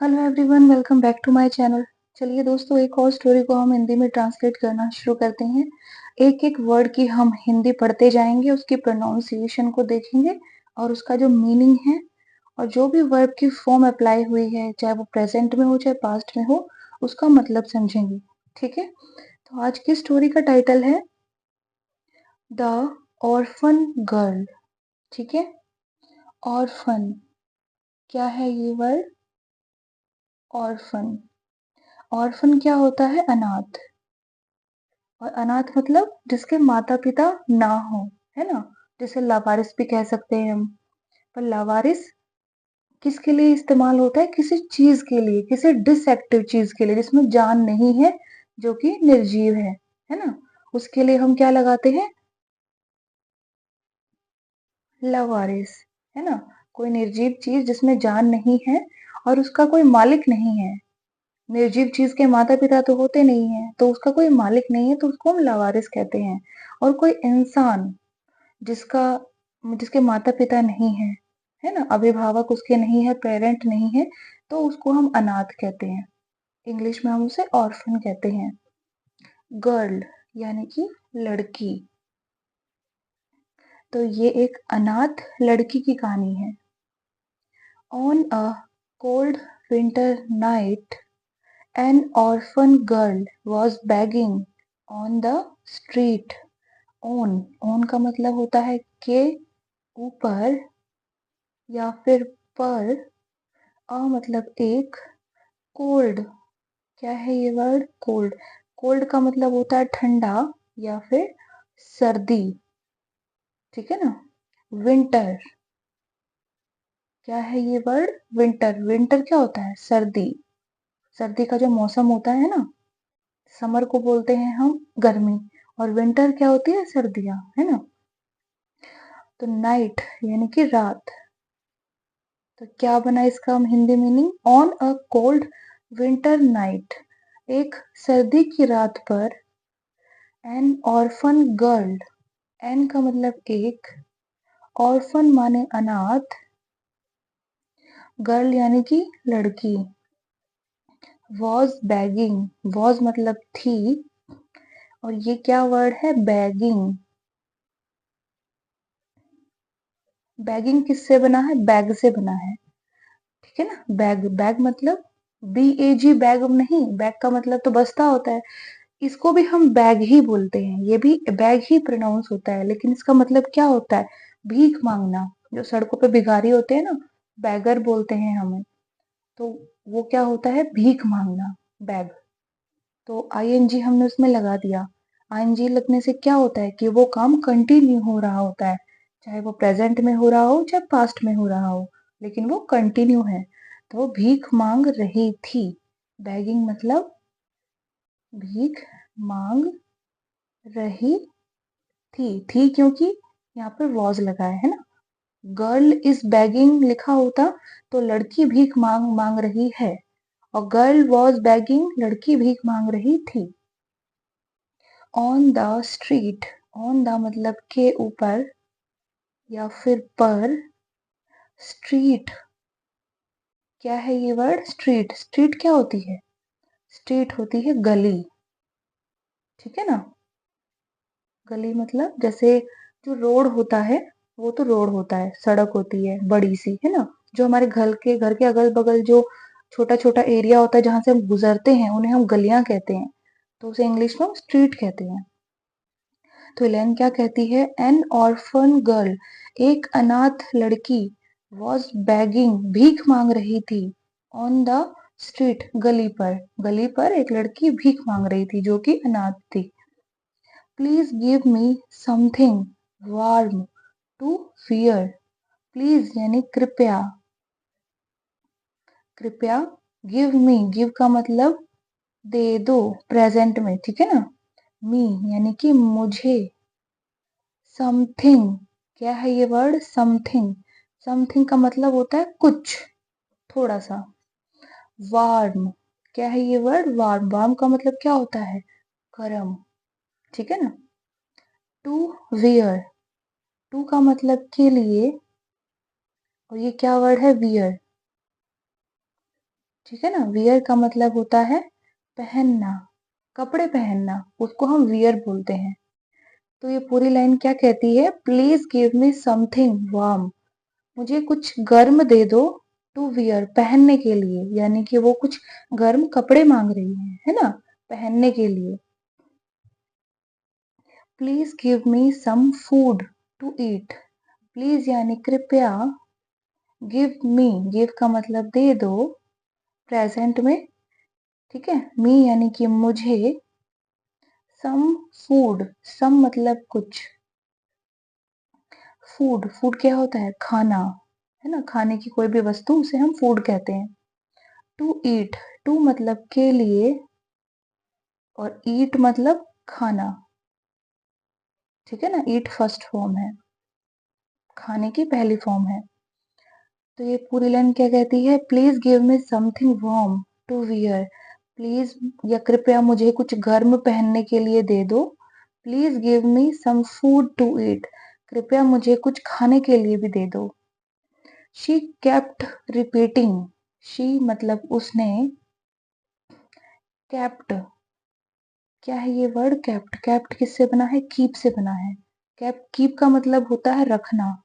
Hello everyone, welcome back to my channel. चलिए दोस्तों, एक और स्टोरी को हम हिंदी में ट्रांसलेट करना शुरू करते हैं। एक एक वर्ड की हम हिंदी पढ़ते जाएंगे, उसकी प्रोनाउंसिएशन को देखेंगे और उसका जो मीनिंग है और जो भी वर्ब की फॉर्म अप्लाई हुई है, चाहे वो प्रेजेंट में हो चाहे पास्ट में हो, उसका मतलब समझेंगे। ठीक है, तो आज की स्टोरी का टाइटल है द ऑर्फन गर्ल। ठीक है, ऑर्फन क्या है ये वर्ड? ऑर्फन। ऑर्फन क्या होता है? अनाथ। और अनाथ मतलब जिसके माता पिता ना हो, है ना। जैसे लावारिस भी कह सकते हैं हम। पर लावारिस किसके लिए इस्तेमाल होता है? किसी चीज के लिए, किसी डिसएक्टिव चीज के लिए जिसमें जान नहीं है, जो कि निर्जीव है ना। उसके लिए हम क्या लगाते हैं? लावारिस, है ना। कोई निर्जीव चीज जिसमें जान नहीं है और उसका कोई मालिक नहीं है। निर्जीव चीज के माता पिता तो होते नहीं है, तो उसका कोई मालिक नहीं है, तो उसको हम लावारिस कहते हैं। और कोई इंसान जिसका जिसके माता पिता नहीं है ना, अभिभावक उसके नहीं है, पेरेंट नहीं है, तो उसको हम अनाथ कहते हैं। इंग्लिश में हम उसे ऑर्फन कहते हैं। गर्ल यानी कि लड़की। तो ये एक अनाथ लड़की की कहानी है। On a cold winter night N orphan girl was begging on the street. On, on का मतलब होता है के ऊपर या फिर पर। मतलब एक। कोल्ड क्या है ये वर्ड? कोल्ड। कोल्ड का मतलब होता है ठंडा या फिर सर्दी। ठीक है ना। विंटर क्या है ये वर्ड? विंटर। विंटर क्या होता है? सर्दी। सर्दी का जो मौसम होता है ना, समर को बोलते हैं हम गर्मी, और विंटर क्या होती है? सर्दियां, है ना। तो नाइट यानी कि रात। तो क्या बना इसका हम Hindi meaning? On a cold winter night, एक सर्दी की रात पर। एन ऑर्फन गर्ल, एन का मतलब एक, ऑर्फन माने अनाथ, गर्ल यानी कि लड़की। वॉज बैगिंग, वॉज मतलब थी, और ये क्या वर्ड है? बैगिंग। बैगिंग किससे बना है? बैग से बना है। ठीक है ना। बैग, बैग मतलब BAG, बैग नहीं। बैग का मतलब तो बस्ता होता है। इसको भी हम बैग ही बोलते हैं, ये भी बैग ही प्रोनाउंस होता है, लेकिन इसका मतलब क्या होता है? भीख मांगना। जो सड़कों पे भिखारी होते हैं ना, बैगर बोलते हैं हमें। तो वो क्या होता है? भीख मांगना, बैग। तो ING हमने उसमें लगा दिया। ING लगने से क्या होता है कि वो काम कंटिन्यू हो रहा होता है, चाहे वो प्रेजेंट में हो रहा हो चाहे पास्ट में हो रहा हो, लेकिन वो कंटिन्यू है। तो वो भीख मांग रही थी। बैगिंग मतलब भीख मांग रही थी क्योंकि यहाँ पर वॉज लगा है ना। गर्ल इज बैगिंग लिखा होता तो लड़की भीख मांग मांग रही है, और गर्ल वॉज बैगिंग, लड़की भीख मांग रही थी। On the street, on the मतलब के ऊपर या फिर पर। स्ट्रीट क्या है ये वर्ड? स्ट्रीट। स्ट्रीट क्या होती है? स्ट्रीट होती है गली। ठीक है ना। गली मतलब जैसे जो रोड होता है, वो तो रोड होता है, सड़क होती है बड़ी सी, है ना। जो हमारे घर के अगल बगल जो छोटा छोटा एरिया होता है जहां से हम गुजरते हैं, उन्हें हम गलियां कहते हैं। तो उसे इंग्लिश में हम स्ट्रीट कहते हैं। तो एलेन क्या कहती है? एन ऑर्फन गर्ल, एक अनाथ लड़की, वॉज बैगिंग, भीख मांग रही थी, ऑन द स्ट्रीट, गली पर। गली पर एक लड़की भीख मांग रही थी जो कि अनाथ थी। Please give me something warm to wear. Please यानी कृपया, कृपया। गिव मी, गिव का मतलब दे दो, प्रेजेंट में। ठीक है ना। मी यानी कि मुझे। समथिंग क्या है ये वर्ड? समथिंग। समथिंग का मतलब होता है कुछ, थोड़ा सा। वार्म क्या है ये वर्ड? वार्म। वार्म का मतलब क्या होता है? गर्म। ठीक है ना। टू वियर, टू का मतलब के लिए, और ये क्या वर्ड है? वियर। ठीक है ना। वियर का मतलब होता है पहनना, कपड़े पहनना, उसको हम वियर बोलते हैं। तो ये पूरी लाइन क्या कहती है, please give me something warm, मुझे कुछ गर्म दे दो, टू वियर पहनने के लिए, यानी कि वो कुछ गर्म कपड़े मांग रही है ना, पहनने के लिए। Please give me some food to eat, please यानी कृपया, गिव मी, गिव का मतलब दे दो, प्रेजेंट में, ठीक है, मी यानी कि मुझे, सम फूड, सम मतलब कुछ, फूड, फूड क्या होता है, खाना, है ना, खाने की कोई भी वस्तु उसे हम फूड कहते हैं। टू ईट, टू मतलब के लिए, और ईट मतलब खाना, ठीक है ना, ईट फर्स्ट फॉर्म है, खाने की पहली फॉर्म है। तो ये पूरी लाइन क्या कहती है, please give me something warm to wear, please या कृपया मुझे कुछ गर्म पहनने के लिए दे दो, please give me some food to eat, कृपया मुझे कुछ खाने के लिए भी दे दो। शी केप्ट रिपीटिंग, शी मतलब उसने, केप्ट, क्या है ये वर्ड केप्ट, केप्ट किससे बना है, कीप से बना है। केप, कीप का मतलब होता है रखना,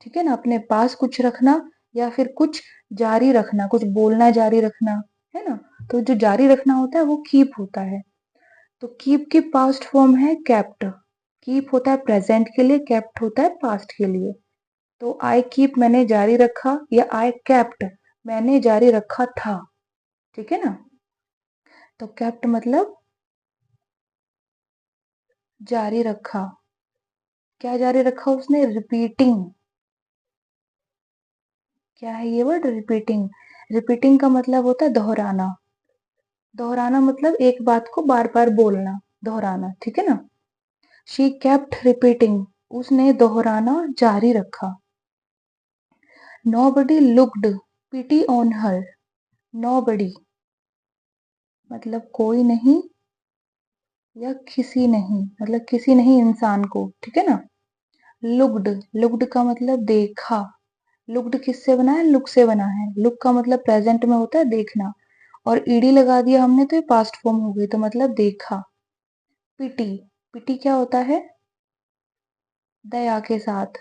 ठीक है ना, अपने पास कुछ रखना, या फिर कुछ जारी रखना, कुछ बोलना जारी रखना, है ना। तो जो जारी रखना होता है वो कीप होता है। तो कीप की पास्ट फॉर्म है केप्ट, कीप होता है प्रेजेंट के लिए, केप्ट होता है पास्ट के लिए। तो आई कीप मैंने जारी रखा, या आई केप्ट मैंने जारी रखा था, ठीक है ना। तो केप्ट मतलब जारी रखा, क्या जारी रखा उसने, रिपीटिंग, क्या है ये वर्ड, रिपीटिंग, रिपीटिंग का मतलब होता है दोहराना, दोहराना मतलब एक बात को बार बार बोलना, दोहराना, ठीक है ना। शी केप्ट रिपीटिंग, उसने दोहराना जारी रखा। Nobody looked pity on her, nobody मतलब कोई नहीं, या किसी नहीं, मतलब किसी नहीं इंसान को, ठीक है ना। लुक्ड, लुक्ड का मतलब देखा, लुक्ड किससे बना है, लुक से बना है, लुक का मतलब प्रेजेंट में होता है देखना, और ईडी लगा दिया हमने तो ये पास्ट फॉर्म हो गई, तो मतलब देखा। पिटी, पिटी क्या होता है, दया के साथ,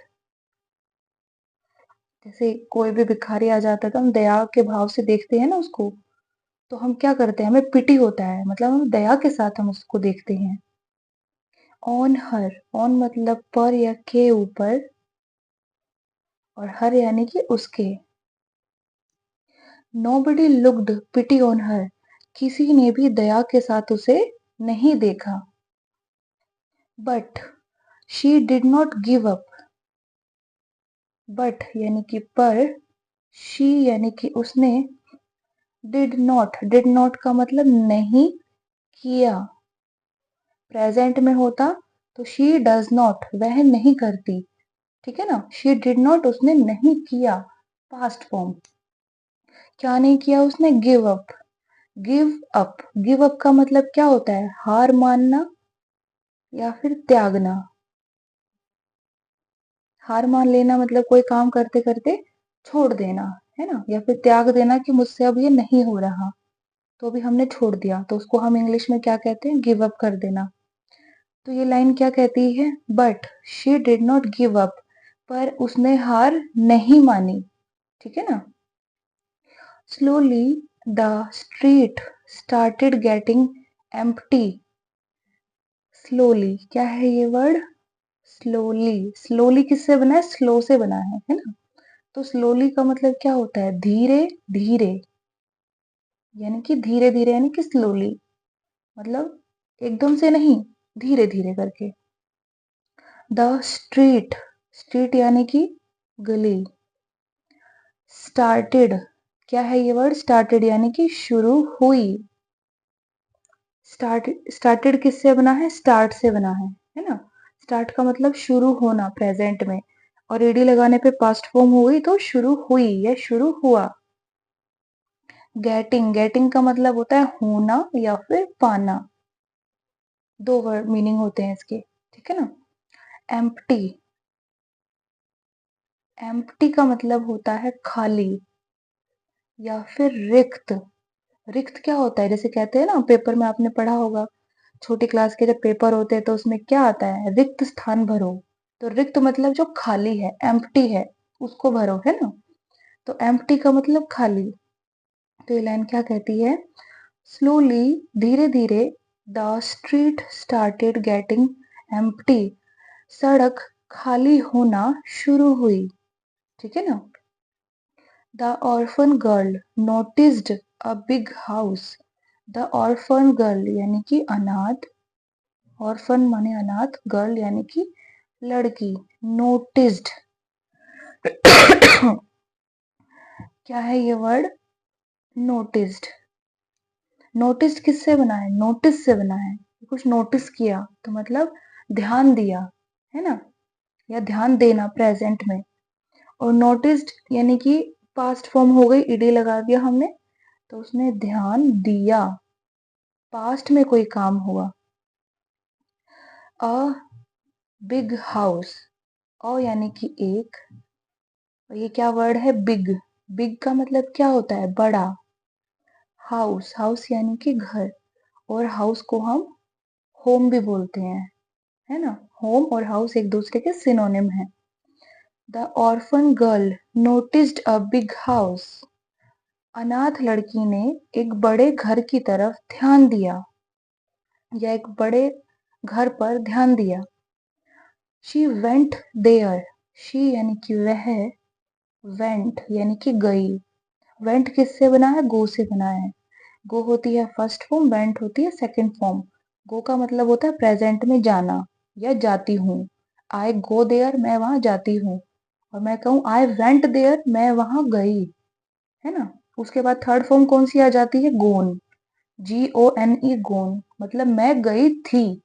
जैसे कोई भी भिखारी आ जाता है तो हम दया के भाव से देखते हैं ना उसको, तो हम क्या करते हैं, हमें पिटी होता है, मतलब हम दया के साथ हम उसको देखते हैं। ऑन हर, ऑन मतलब पर या के ऊपर, और हर यानी कि उसके। Nobody looked pity on her, किसी ने भी दया के साथ उसे नहीं देखा। But she did not give up, but यानी कि पर, शी यानी कि उसने, डिड नॉट का मतलब नहीं किया, प्रेजेंट में होता तो शी डज नॉट, वह नहीं करती, ठीक है ना, शी डिड नॉट उसने नहीं किया, पास्ट फॉर्म, क्या नहीं किया उसने, give up, give up, give up का मतलब क्या होता है, हार मानना या फिर त्यागना। हार मान लेना मतलब कोई काम करते करते छोड़ देना, है ना, या फिर त्याग देना कि मुझसे अब ये नहीं हो रहा, तो अभी हमने छोड़ दिया, तो उसको हम इंग्लिश में क्या कहते हैं, गिव अप कर देना। तो ये लाइन क्या कहती है, but she did not give up, पर उसने हार नहीं मानी, ठीक है ना। Slowly the street started getting empty, slowly, क्या है ये वर्ड, स्लोली, स्लोली किससे बना है, स्लो से बना है ना। तो स्लोली का मतलब क्या होता है, धीरे धीरे, यानी कि धीरे धीरे यानी कि स्लोली, मतलब एकदम से नहीं, धीरे धीरे करके। द स्ट्रीट, स्ट्रीट यानी कि गली, स्टार्टेड, क्या है ये वर्ड, स्टार्टेड यानी कि शुरू हुई, स्टार्टेड किससे बना है, स्टार्ट से बना है ना। स्टार्ट का मतलब शुरू होना प्रेजेंट में, और ईडी लगाने पे पास्ट फॉर्म हो गई तो शुरू हुई या शुरू हुआ। गेटिंग, गेटिंग का मतलब होता है होना या फिर पाना, दो वर्ड मीनिंग होते हैं इसके, ठीक है ना। एम्प्टी, एम्प्टी का मतलब होता है खाली या फिर रिक्त, रिक्त क्या होता है? जैसे कहते हैं ना, पेपर में आपने पढ़ा होगा, छोटी क्लास के जब पेपर होते हैं तो उसमें क्या आता है? रिक्त स्थान भरो। तो रिक्त मतलब जो खाली है, एम्प्टी है, उसको भरो, है ना? तो एम्प्टी का मतलब खाली। तो ये लाइन क्या कहती है? स्लोली, धीरे धीरे, the street started getting empty, सड़क खाली होना शुरू हुई। ठीक है ना? The orphan girl noticed a big house. The orphan girl यानी कि अनाथ, ऑर्फन माने अनाथ, गर्ल यानी कि लड़की, नोटिस्ड क्या है ये वर्ड? नोटिस्ड। नोटिस किससे बना है? नोटिस से बना है। कुछ नोटिस किया तो मतलब ध्यान दिया, है ना? या ध्यान देना प्रेजेंट में। और नोटिस्ड यानी कि पास्ट फॉर्म हो गई, ईडी लगा दिया हमने, तो उसने ध्यान दिया, पास्ट में कोई काम हुआ। अ बिग हाउस, अ यानी कि एक, और ये क्या वर्ड है? बिग। बिग का मतलब क्या होता है? बड़ा। हाउस, हाउस यानी कि घर, और हाउस को हम होम भी बोलते हैं, है ना? होम और हाउस एक दूसरे के सिनोनिम है। The orphan girl noticed a big house. अनाथ लड़की ने एक बड़े घर की तरफ ध्यान दिया, या एक बड़े घर पर ध्यान दिया। शी वेंट देयर, शी यानी कि वह, वेंट यानी कि गई। वेंट किससे बना है? गो से बना है। गो होती है फर्स्ट फॉर्म, वेंट होती है सेकंड फॉर्म। गो का मतलब होता है प्रेजेंट में जाना या जाती हूँ। आई गो देयर, मैं वहां जाती हूँ। और मैं कहूँ आई वेंट देयर, मैं वहां गई, है ना? उसके बाद थर्ड फॉर्म कौन सी आ जाती है? गोन, GONE, गोन, मतलब मैं गई थी,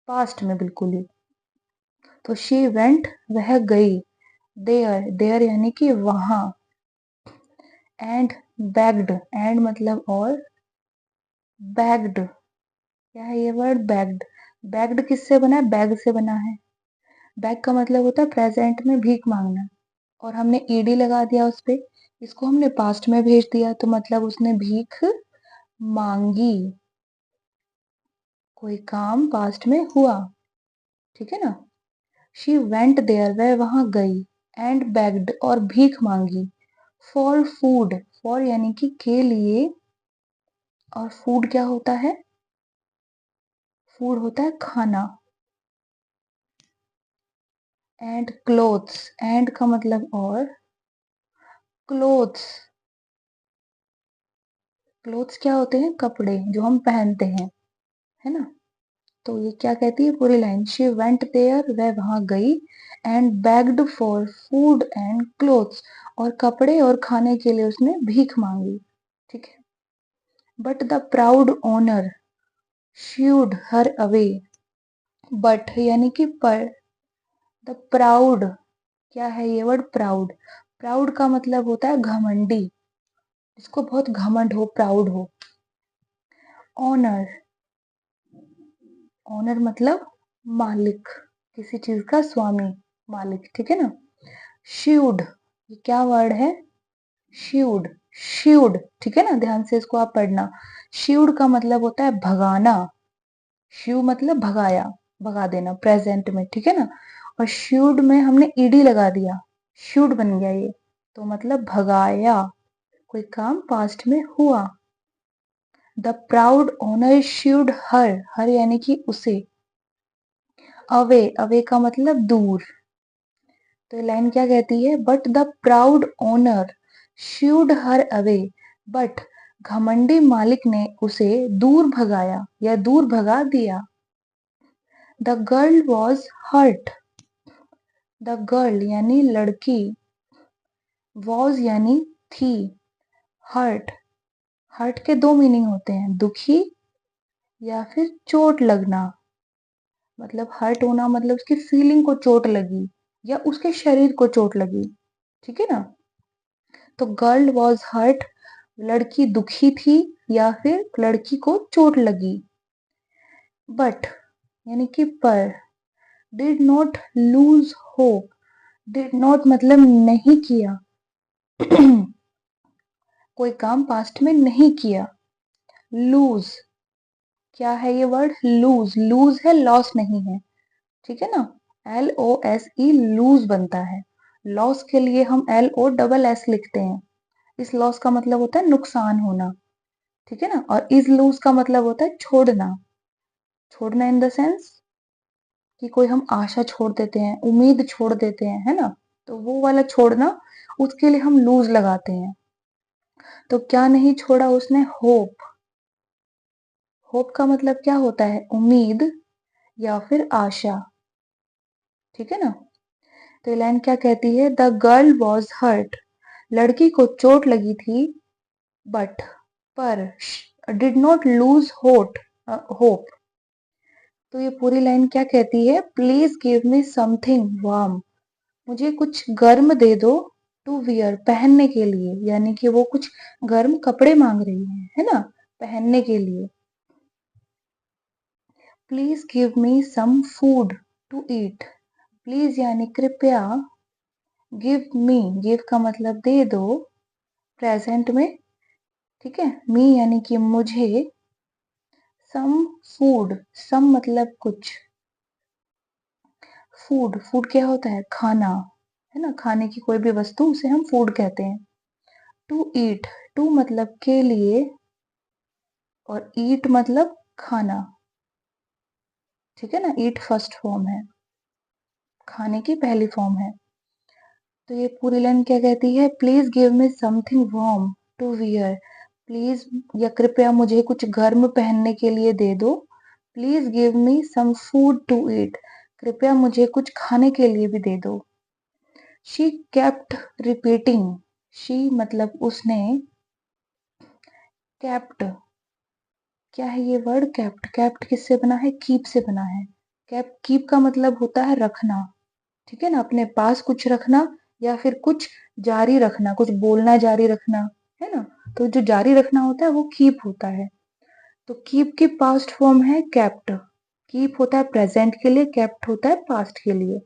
पास्ट में बिल्कुल ही। तो शी वेंट, वह गई। देयर, देयर यानी कि वहां। एंड बैग्ड, एंड मतलब और, बैग्ड क्या है ये वर्ड? बैग्ड। बैग्ड किससे बना है? बैग से बना है। बैग का मतलब होता है प्रेजेंट में भीख मांगना, और हमने ईडी लगा दिया उस पे, इसको हमने पास्ट में भेज दिया, तो मतलब उसने भीख मांगी, कोई काम पास्ट में हुआ। ठीक है ना? शी वेंट देयर, वह वहां गई। एंड बेग्ड, और भीख मांगी। फॉर फूड, फॉर यानी कि के लिए, और फूड क्या होता है? फूड होता है खाना। एंड क्लोथ्स, एंड का मतलब और, क्लोथ्स, क्लोथ्स क्या होते हैं? कपड़े जो हम पहनते हैं, है ना? तो ये क्या कहती है पूरी लाइन? शी वेंट देयर, वह वहां गई। And bagged for food and clothes, और कपड़े और खाने के लिए उसने भीख मांगी। ठीक है। But the proud owner should her away, but यानी कि पर, द प्राउड क्या है ये वर्ड? प्राउड। प्राउड का मतलब होता है घमंडी, जिसको बहुत घमंड हो, प्राउड हो। ऑनर, ऑनर मतलब मालिक, किसी चीज का स्वामी, मालिक। ठीक है ना? शील्ड, ये क्या वर्ड है? Shield, shield. ठीक है ना? ध्यान से इसको आप पढ़ना। शील्ड का मतलब होता है भगाना। शिव मतलब भगाया, भगा देना प्रेजेंट में। ठीक है ना? और शील्ड में हमने ईडी लगा दिया, शील्ड बन गया ये, तो मतलब भगाया, कोई काम पास्ट में हुआ। द प्राउड ओनर शील्ड हर, हर यानी कि उसे। अवे, अवे का मतलब दूर। तो ये लाइन क्या कहती है? But the proud owner should her away, but घमंडी मालिक ने उसे दूर भगाया या दूर भगा दिया। The girl was hurt, the girl यानी लड़की, वॉज यानी थी, हर्ट, हर्ट के दो मीनिंग होते हैं, दुखी या फिर चोट लगना। मतलब हर्ट होना मतलब उसकी फीलिंग को चोट लगी, या उसके शरीर को चोट लगी। ठीक है ना? तो गर्ल वॉज हर्ट, लड़की दुखी थी या फिर लड़की को चोट लगी। बट यानी कि पर, did not lose hope, did not मतलब नहीं किया कोई काम पास्ट में नहीं किया, लूज, क्या है ये वर्ड? लूज, लूज है, लॉस नहीं है, ठीक है ना। LOSE, लूज बनता है। लॉस के लिए हम LOSS लिखते हैं। इस लॉस का मतलब होता है नुकसान होना, ठीक है ना। और इज लूज का मतलब होता है छोड़ना। छोड़ना इन द सेंस कि कोई हम आशा छोड़ देते हैं, उम्मीद छोड़ देते हैं, है ना। तो वो वाला छोड़ना, उसके लिए हम लूज लगाते हैं। तो क्या नहीं छोड़ा उसने? होप। होप का मतलब क्या होता है? उम्मीद या फिर आशा, ठीक है ना। तो ये लाइन क्या कहती है? द गर्ल वॉज हर्ट, लड़की को चोट लगी थी, बट, पर, did not lose hope, hope. तो ये पूरी लाइन क्या कहती है? Please give me something warm, मुझे कुछ गर्म दे दो, टू वियर, पहनने के लिए, यानी कि वो कुछ गर्म कपड़े मांग रही है ना, पहनने के लिए। Please give me some food to eat, please यानी कृपया, गिव मी, गिव का मतलब दे दो, प्रेजेंट में, ठीक है। मी यानी कि मुझे, सम फूड, सम मतलब कुछ, फूड, फूड क्या होता है? खाना, है ना, खाने की कोई भी वस्तु, उसे हम फूड कहते हैं। टू ईट, टू मतलब के लिए, और ईट मतलब खाना, ठीक है ना। ईट फर्स्ट फॉर्म है, खाने की पहली फॉर्म है। तो ये पूरी लाइन क्या कहती है? Please give me something warm to wear, please या कृपया मुझे कुछ गर्म पहनने के लिए दे दो। Please give me some food to eat, कृपया मुझे कुछ खाने के लिए भी दे दो। शी केप्ट रिपीटिंग, शी मतलब उसने, केप्ट, क्या है ये वर्ड? केप्ट, केप्ट किससे बना है? कीप से बना है। केप, कीप का मतलब होता है रखना, ठीक है ना, अपने पास कुछ रखना, या फिर कुछ जारी रखना, कुछ बोलना जारी रखना, है ना। तो जो जारी रखना होता है वो कीप होता है। तो कीप की पास्ट फॉर्म है केप्ट। कीप होता है प्रेजेंट के लिए, केप्ट होता है पास्ट के लिए।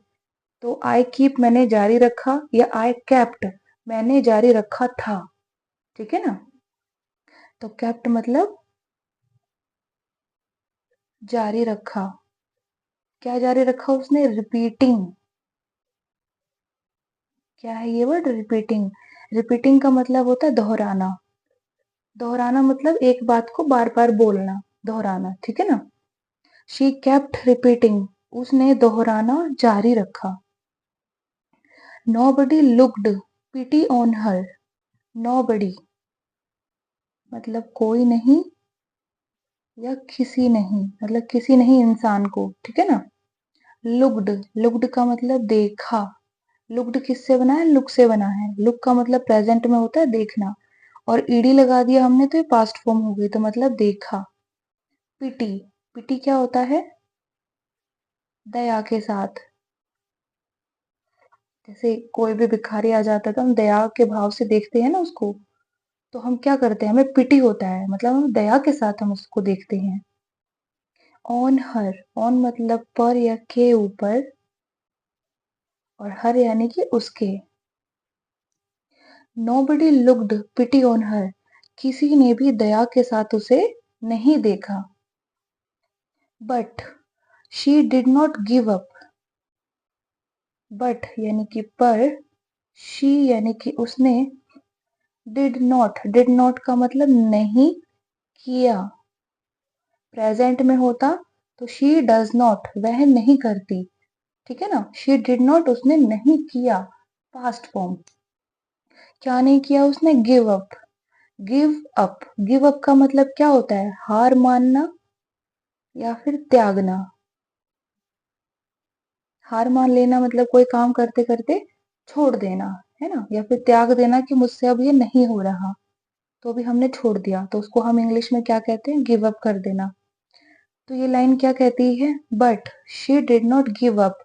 तो आई कीप, मैंने जारी रखा, या आई केप्ट, मैंने जारी रखा था, ठीक है ना। तो केप्ट मतलब जारी रखा। क्या जारी रखा उसने? रिपीटिंग। क्या है ये वर्ड? रिपीटिंग। रिपीटिंग का मतलब होता है दोहराना। दोहराना मतलब एक बात को बार बार बोलना, दोहराना, ठीक है ना। शी केप्ट रिपीटिंग, उसने दोहराना जारी रखा। Nobody looked pity on her, nobody मतलब कोई नहीं, या किसी नहीं, मतलब किसी नहीं इंसान को, ठीक है ना। लुक्ड, लुक्ड का मतलब देखा। लुक्ड किससे बना है? लुक से बना है। लुक का मतलब प्रेजेंट में होता है देखना, और ईडी लगा दिया हमने तो ये पास्ट फॉर्म हो गई, तो मतलब देखा। पिटी, पिटी क्या होता है? दया के साथ। जैसे कोई भी भिखारी आ जाता है तो हम दया के भाव से देखते हैं ना उसको, तो हम क्या करते हैं? हमें पिटी होता है, मतलब हम दया के साथ हम उसको देखते हैं। ऑन हर, ऑन मतलब पर या के ऊपर, और हर यानी कि उसके। Nobody looked pity on her, किसी ने भी दया के साथ उसे नहीं देखा। But she did not give up, but यानी कि पर, शी यानी कि उसने, डिड नॉट, डिड नॉट का मतलब नहीं किया। प्रेजेंट में होता तो शी डज नॉट, वह नहीं करती, ठीक है ना। शी डिड नॉट, उसने नहीं किया, पास्ट फॉर्म। क्या नहीं किया उसने? Give up. Give up, give up का मतलब क्या होता है? हार मानना या फिर त्यागना। हार मान लेना मतलब कोई काम करते करते छोड़ देना, है ना। या फिर त्याग देना कि मुझसे अब ये नहीं हो रहा, तो भी हमने छोड़ दिया, तो उसको हम इंग्लिश में क्या कहते हैं? गिव अप कर देना। तो ये लाइन क्या कहती है? But she did not give up,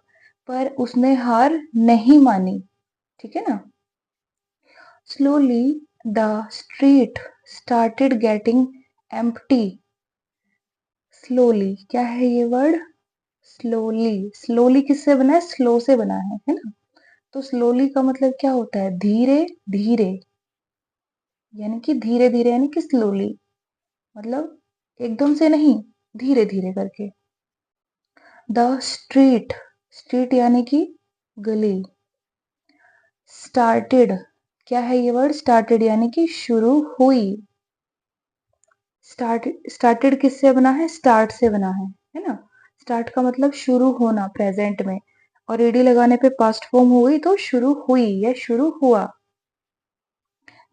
पर उसने हार नहीं मानी, ठीक है ना। Slowly the street started getting empty, slowly, क्या है ये वर्ड? स्लोली, स्लोली किससे बना है? स्लो से बना है ना। तो स्लोली का मतलब क्या होता है? धीरे धीरे, यानी कि धीरे धीरे, यानी कि स्लोली। मतलब एकदम से नहीं, धीरे धीरे करके। द स्ट्रीट, स्ट्रीट यानी कि गली। स्टार्टेड, क्या है ये वर्ड? स्टार्टेड यानी कि शुरू हुई। स्टार्टेड किससे बना है? स्टार्ट से बना है ना। स्टार्ट का मतलब शुरू होना प्रेजेंट में, और ईडी लगाने पे पास्ट फॉर्म हो गई तो शुरू हुई या शुरू हुआ।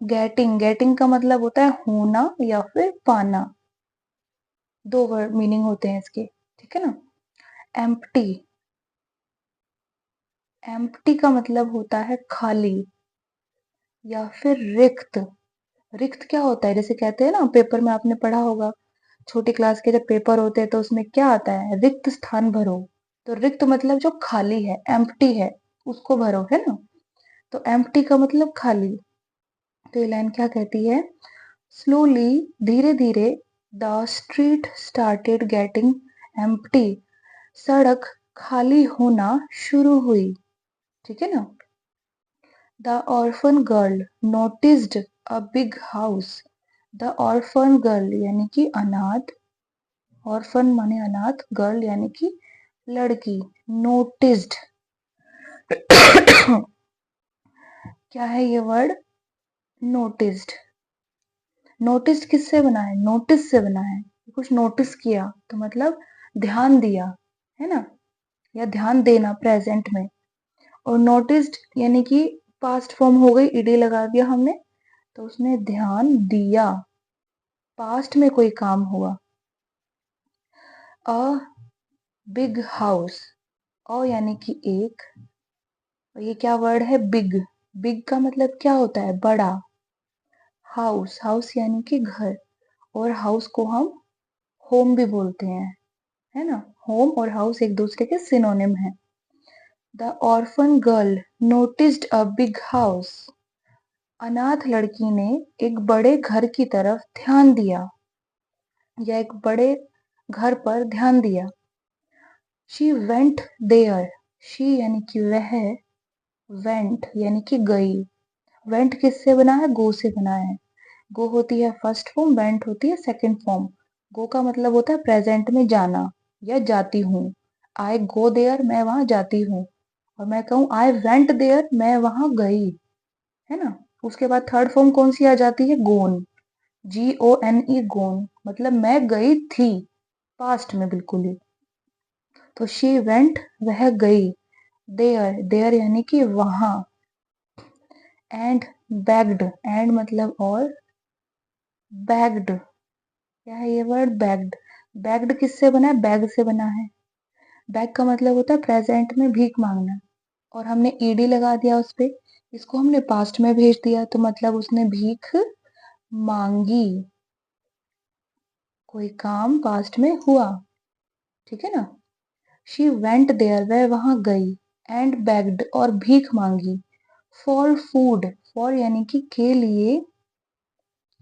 गेटिंग, गेटिंग का मतलब होता है होना या फिर पाना। दो वर्ड मीनिंग होते हैं इसके, ठीक है ना। एम्प्टी, एम्प्टी का मतलब होता है खाली या फिर रिक्त। रिक्त क्या होता है? जैसे कहते हैं ना, पेपर में आपने पढ़ा होगा, छोटी क्लास के जब पेपर होते हैं तो उसमें क्या आता है? रिक्त स्थान भरो। तो रिक्त मतलब जो खाली है, एम्प्टी है, उसको भरो, है ना। तो एम्प्टी का मतलब खाली। तो ये लाइन क्या कहती है? स्लोली, धीरे धीरे, the street started getting empty, सड़क खाली होना शुरू हुई, ठीक है ना। The orphan girl noticed a big house, the orphan girl यानी कि अनाथ, ऑर्फन माने अनाथ, गर्ल यानी कि लड़की, नोटिस्ड क्या है ये वर्ड? नोटिस्ड। नोटिस्ड किससे बना है? नोटिस से बना है। कुछ नोटिस किया तो मतलब ध्यान दिया, है ना, या ध्यान देना प्रेजेंट में। और नोटिस्ड यानी कि पास्ट फॉर्म हो गई, ईडी लगा दिया हमने, तो उसने ध्यान दिया, पास्ट में कोई काम हुआ। अ बिग हाउस, अ यानी कि एक, और ये क्या वर्ड है? बिग। बिग का मतलब क्या होता है? बड़ा। हाउस, हाउस यानी कि घर, और हाउस को हम होम भी बोलते हैं, है ना। होम और हाउस एक दूसरे के सिनोनिम है। The orphan girl noticed a big house, अनाथ लड़की ने एक बड़े घर की तरफ ध्यान दिया, या एक बड़े घर पर ध्यान दिया। शी वेंट देयर, शी यानी कि वह, वेंट यानी कि गई। वेंट किससे बना है? गो से बना है। गो होती है फर्स्ट फॉर्म, वेंट होती है सेकंड फॉर्म। गो का मतलब होता है प्रेजेंट में जाना या जाती हूँ। आई गो देयर, मैं वहां जाती हूँ। और मैं कहूँ आई वेंट देयर, मैं वहां गई, है ना। उसके बाद थर्ड फॉर्म कौन सी आ जाती है? गोन, GONE, गोन मतलब मैं गई थी, पास्ट में बिल्कुल ही। तो शी वेंट, वह गई, देयर, देयर यानी कि वहां, एंड बैग्ड, एंड मतलब और, बैग्ड, क्या है ये वर्ड? बैग्ड। बैग्ड किससे बना है? बैग से बना है। बैग का मतलब होता है प्रेजेंट में भीख मांगना, और हमने ईडी लगा दिया उस पे, इसको हमने पास्ट में भेज दिया, तो मतलब उसने भीख मांगी, कोई काम पास्ट में हुआ, ठीक है ना। शी वेंट देयर, वह वहां गई, एंड बेग्ड और भीख मांगी, फॉर फूड, फॉर यानी कि के लिए,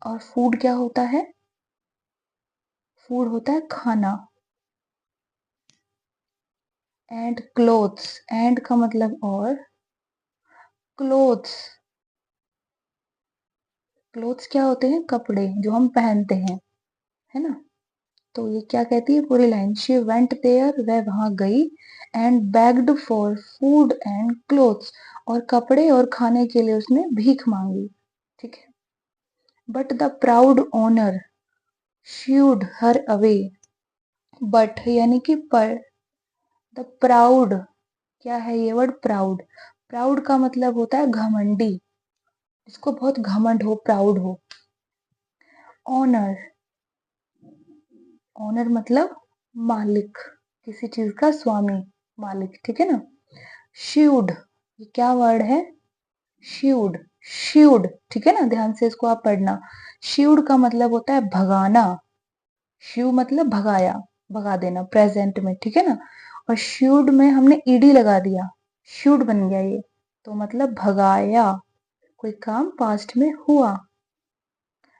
और फूड क्या होता है? फूड होता है खाना। एंड क्लोथ्स, एंड का मतलब और, क्लोथ्स, क्लोथ्स क्या होते हैं? कपड़े जो हम पहनते हैं, है ना। तो ये क्या कहती है पूरी लाइन? शी वेंट देयर, वह वहां गई, and bagged for food and clothes, और कपड़े और खाने के लिए उसने भीख मांगी, ठीक है। But the proud owner should her away, but यानी कि पर, द प्राउड, क्या है ये वर्ड? प्राउड। प्राउड का मतलब होता है घमंडी, जिसको बहुत घमंड हो, प्राउड हो। ऑनर, ऑनर मतलब मालिक, किसी चीज का स्वामी, मालिक, ठीक है ना। श्यूड, ये क्या वर्ड है? श्यूड, श्यूड, ठीक है ना, ध्यान से इसको आप पढ़ना। श्यूड का मतलब होता है भगाना, श्यू मतलब भगाया, भगा देना प्रेजेंट में, ठीक है ना। और श्यूड में हमने ईडी लगा दिया, श्यूड बन गया ये, तो मतलब भगाया, कोई काम पास्ट में हुआ।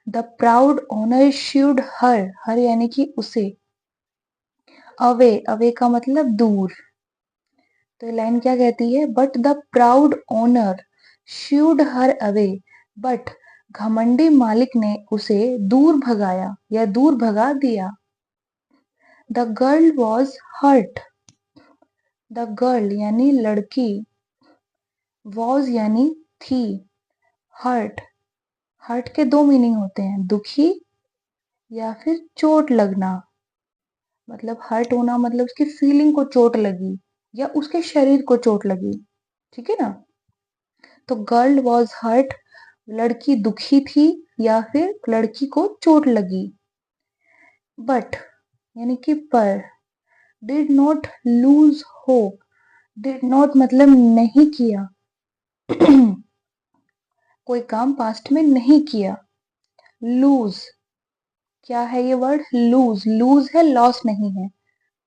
द प्राउड ओनर श्यूड हर, हर यानी कि उसे, अवे, अवे का मतलब दूर। तो ये लाइन क्या कहती है? But the proud owner should her away, but घमंडी मालिक ने उसे दूर भगाया या दूर भगा दिया। The girl was hurt. The girl यानी लड़की, वॉज यानी थी, हर्ट, हर्ट के दो मीनिंग होते हैं, दुखी या फिर चोट लगना। मतलब हर्ट होना मतलब उसकी फीलिंग को चोट लगी या उसके शरीर को चोट लगी, ठीक है ना। तो गर्ल वॉज हर्ट, लड़की दुखी थी या फिर लड़की को चोट लगी। बट यानी कि पर, did not lose hope, did not मतलब नहीं किया कोई काम पास्ट में नहीं किया। लूज, क्या है ये वर्ड, लूज, लूज है लॉस नहीं है,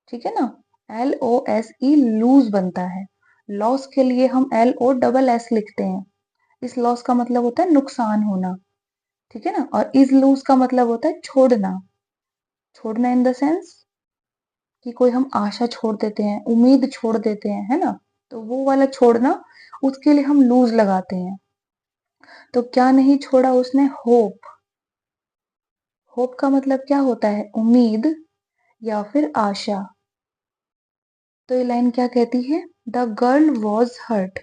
ठीक है ना। LOSE लूज बनता है, लॉस के लिए हम LOSS लिखते हैं। इस लॉस का मतलब होता है नुकसान होना, ठीक है ना। और इज लूज का मतलब होता है छोड़ना, छोड़ना इन द सेंस कि कोई हम आशा छोड़ देते हैं, उम्मीद छोड़ देते हैं, है ना। तो वो वाला छोड़ना, उसके लिए हम लूज लगाते हैं। तो क्या नहीं छोड़ा उसने, होप। होप का मतलब क्या होता है, उम्मीद या फिर आशा। तो ये लाइन क्या कहती है, द गर्ल वॉज हर्ट,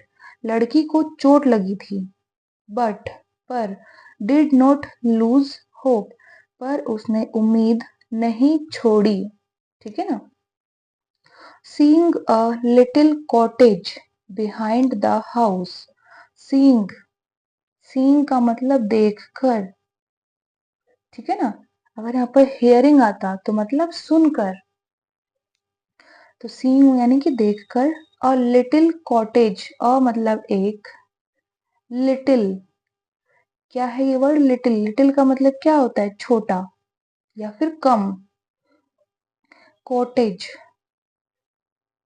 लड़की को चोट लगी थी। बट पर, डिड नॉट लूज होप, पर उसने उम्मीद नहीं छोड़ी, ठीक है ना। Seeing a little cottage behind the house. Seeing, seeing का मतलब देखकर, ठीक है ना। अगर यहाँ पर हियरिंग आता तो मतलब सुनकर, तो सीइंग यानी कि देखकर। और लिटिल कॉटेज, अ मतलब एक, लिटिल, क्या है ये वर्ड लिटिल, लिटिल का मतलब क्या होता है, छोटा या फिर कम। कॉटेज,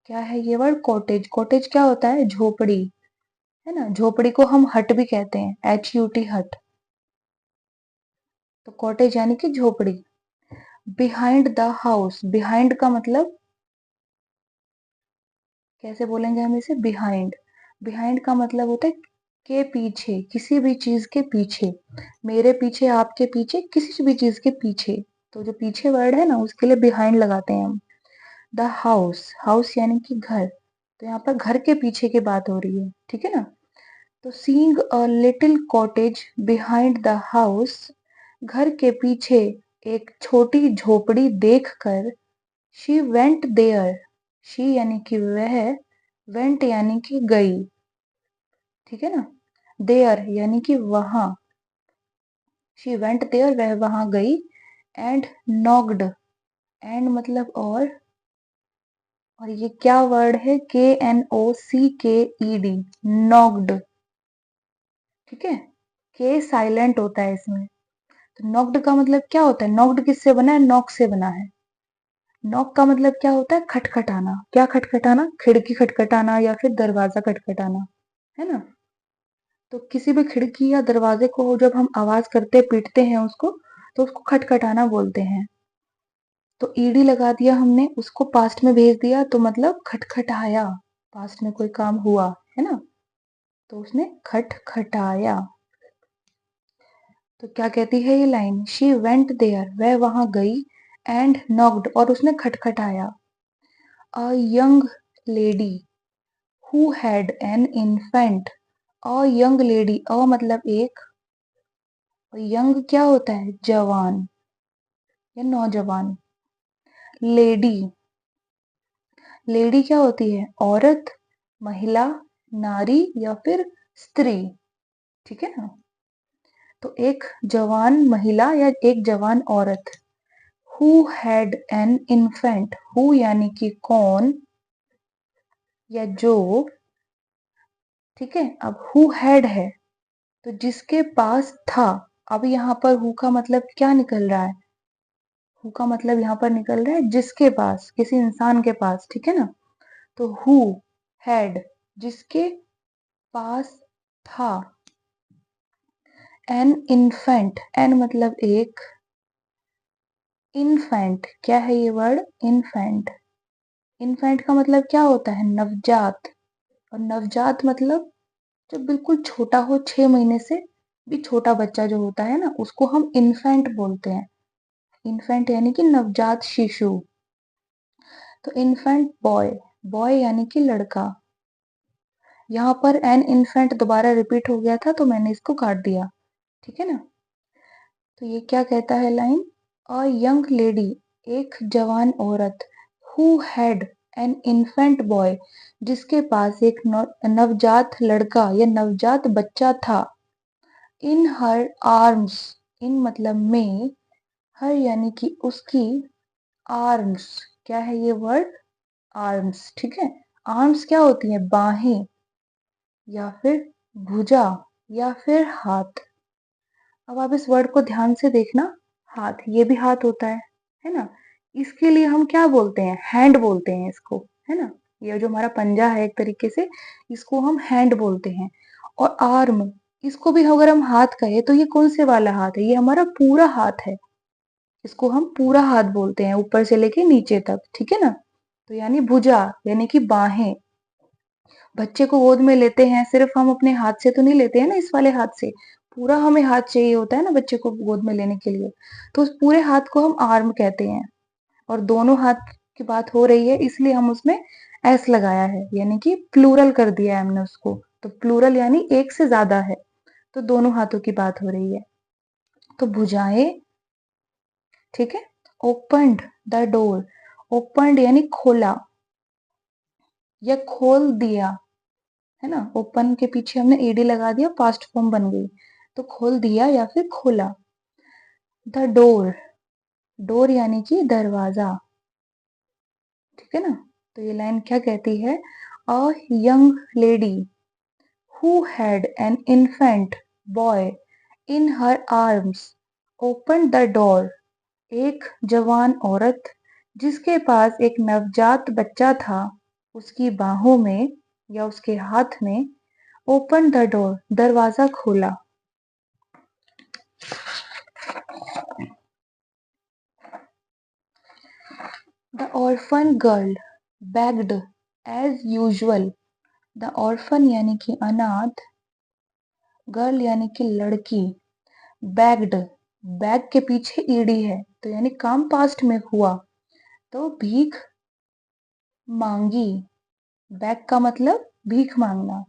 क्या है ये वर्ड, कॉटेज, कॉटेज क्या होता है, झोपड़ी, है ना। झोपड़ी को हम हट भी कहते हैं, HUT हट। तो कॉटेज यानी कि झोपड़ी। बिहाइंड द हाउस, बिहाइंड का मतलब कैसे बोलेंगे हम इसे, बिहाइंड, बिहाइंड का मतलब होता है के पीछे, किसी भी चीज के पीछे, मेरे पीछे, आपके पीछे, किसी भी चीज के पीछे। तो जो पीछे वर्ड है ना उसके लिए बिहाइंड लगाते हैं हम। द हाउस, हाउस यानी कि घर, तो यहाँ पर घर के पीछे की बात हो रही है, ठीक है ना। तो seeing a little cottage behind the house, घर के पीछे एक छोटी झोपड़ी देखकर, शी वेंट देयर, शी यानी कि वह, वेंट यानी कि गई, ठीक है ना। देयर यानी कि वहां, शी वेंट देयर वह वहां गई। एंड नॉक्ड, एंड मतलब और ये क्या वर्ड है, KNOCKED, नॉक्ड, ठीक है। के साइलेंट होता है इसमें। तो नॉक्ड का मतलब क्या होता है, नॉक्ड किससे बना है, नॉक से बना है। नॉक का मतलब क्या होता है, खटखटाना, क्या खटखटाना, खिड़की खटखटाना या फिर दरवाजा खटखटाना, है ना। तो किसी भी खिड़की या दरवाजे को जब हम आवाज करते पीटते हैं उसको, तो उसको खटखटाना बोलते हैं। तो ईडी लगा दिया हमने, उसको पास्ट में भेज दिया तो मतलब खटखटाया, पास्ट में कोई काम हुआ, है ना। तो उसने खटखटाया। तो क्या कहती है ये लाइन, शी वेंट देयर वह वहां गई, एंड नॉक्ड और उसने खटखटाया। A young lady who had an infant, a young lady, a मतलब एक, यंग क्या होता है, जवान या नौजवान। लेडी, लेडी क्या होती है, औरत, महिला, नारी या फिर स्त्री, ठीक है ना। तो एक जवान महिला या एक जवान औरत, who had an infant, who यानी कि कौन या जो, ठीक है। अब हु हैड है तो जिसके पास था। अब यहाँ पर हु का मतलब क्या निकल रहा है, हु का मतलब यहाँ पर निकल रहा है जिसके पास, किसी इंसान के पास, ठीक है ना। तो हु हैड, जिसके पास था। एन इन्फेंट, एन मतलब एक, इन्फेंट, क्या है ये वर्ड, इन्फेंट, इन्फेंट का मतलब क्या होता है, नवजात। और नवजात मतलब जब बिल्कुल छोटा हो, 6 महीने से भी छोटा बच्चा जो होता है ना, उसको हम इन्फेंट बोलते हैं। इन्फेंट यानी कि नवजात शिशु। तो इन्फेंट बॉय, बॉय यानी कि लड़का। यहाँ पर एन इन्फेंट दोबारा रिपीट हो गया था तो मैंने इसको काट दिया, ठीक है ना। तो ये क्या कहता है लाइन, अ यंग लेडी, एक जवान औरत, who had an infant boy, जिसके पास एक नवजात लड़का या नवजात बच्चा था, इन हर आर्म्स, इन मतलब में, हर यानी कि उसकी, आर्म्स, क्या है ये वर्ड, आर्म्स, ठीक है। आर्म्स क्या होती है, बाहें या फिर भुजा या फिर हाथ। अब आप इस वर्ड को ध्यान से देखना, हाथ, ये भी हाथ होता है ना। इसके लिए हम क्या बोलते हैं, हैंड बोलते हैं इसको, है ना। ये जो हमारा पंजा है एक तरीके से, इसको हम हैंड बोलते हैं। और आर्म, इसको भी अगर हम हाथ कहे तो ये कौन से वाला हाथ है, ये हमारा पूरा हाथ है। इसको हम पूरा हाथ बोलते हैं, ऊपर से लेके नीचे तक, ठीक है ना। तो यानी भुजा यानी कि बाहें। बच्चे को गोद में लेते हैं, सिर्फ हम अपने हाथ से तो नहीं लेते हैं ना, इस वाले हाथ से, पूरा हमें हाथ चाहिए होता है ना बच्चे को गोद में लेने के लिए। तो उस पूरे हाथ को हम आर्म कहते हैं। और दोनों हाथ की बात हो रही है इसलिए हम उसमें एस लगाया है, यानी कि प्लूरल कर दिया है हमने उसको। तो प्लूरल यानी एक से ज्यादा है, तो दोनों हाथों की बात हो रही है। तो भुजाएं, ठीक है। ओपन्ड द डोर, ओपन्ड यानी खोला या खोल दिया, है ना। ओपन के पीछे हमने ईडी लगा दिया, पास्ट फॉर्म बन गई, तो खोल दिया या फिर खोला। द डोर, डोर यानी कि दरवाजा, ठीक है ना। तो ये लाइन क्या कहती है, अ young lady who had an infant boy in her arms open the door, एक जवान औरत जिसके पास एक नवजात बच्चा था, उसकी बाहों में या उसके हाथ में, ओपन द डोर, दरवाजा खोला। The orphan girl begged as usual, the orphan यानी कि अनाथ, गर्ल यानी कि लड़की, begged, बैग के पीछे ईडी है तो यानी काम पास्ट में हुआ, तो भीख मांगी। बैग का मतलब भीख मांगना,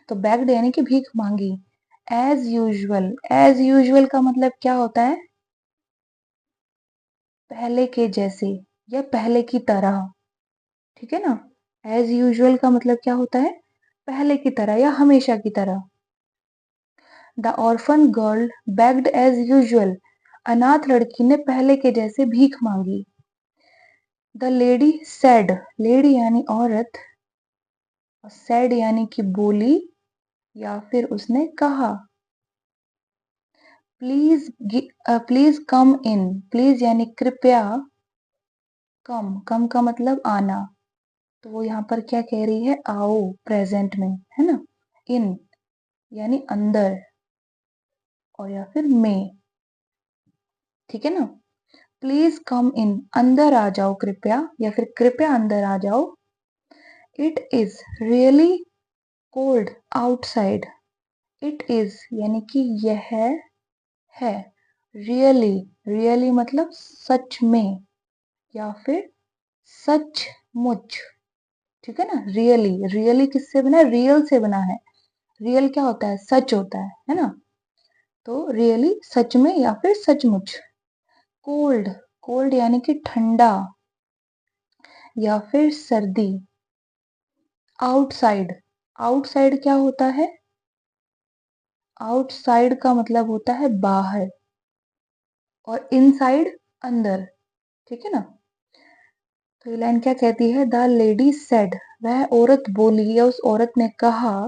तो begged यानी कि भीख मांगी। एज यूजुअल का मतलब क्या होता है, पहले के जैसे या पहले की तरह, ठीक है ना। एज यूजुअल का मतलब क्या होता है, पहले की तरह या हमेशा की तरह। The orphan girl begged as usual, अनाथ लड़की ने पहले के जैसे भीख मांगी। द लेडी सेड, लेडी यानी औरत, और सेड यानी कि बोली या फिर उसने कहा। Please please come in, please यानी कृपया, कम, कम का मतलब आना, तो वो यहाँ पर क्या कह रही है, आओ, प्रेजेंट में, है ना। इन यानी अंदर, और या फिर में, ठीक है ना। प्लीज कम इन, अंदर आ जाओ कृपया, या फिर कृपया अंदर आ जाओ। It is really cold outside, it is यानी कि यह है, रियली, रियली मतलब सच में या फिर सचमुच, ठीक है ना। रियली, रियली किससे बना है, रियल से बना है। रियल क्या होता है, सच होता है ना। तो रियली सच में या फिर सचमुच। कोल्ड, कोल्ड यानी कि ठंडा या फिर सर्दी। आउटसाइड, आउटसाइड क्या होता है, आउटसाइड का मतलब होता है बाहर, और इनसाइड अंदर, ठीक है ना। तो ये लाइन क्या कहती है, द लेडी सेड, वह औरत बोली या उस औरत ने कहा,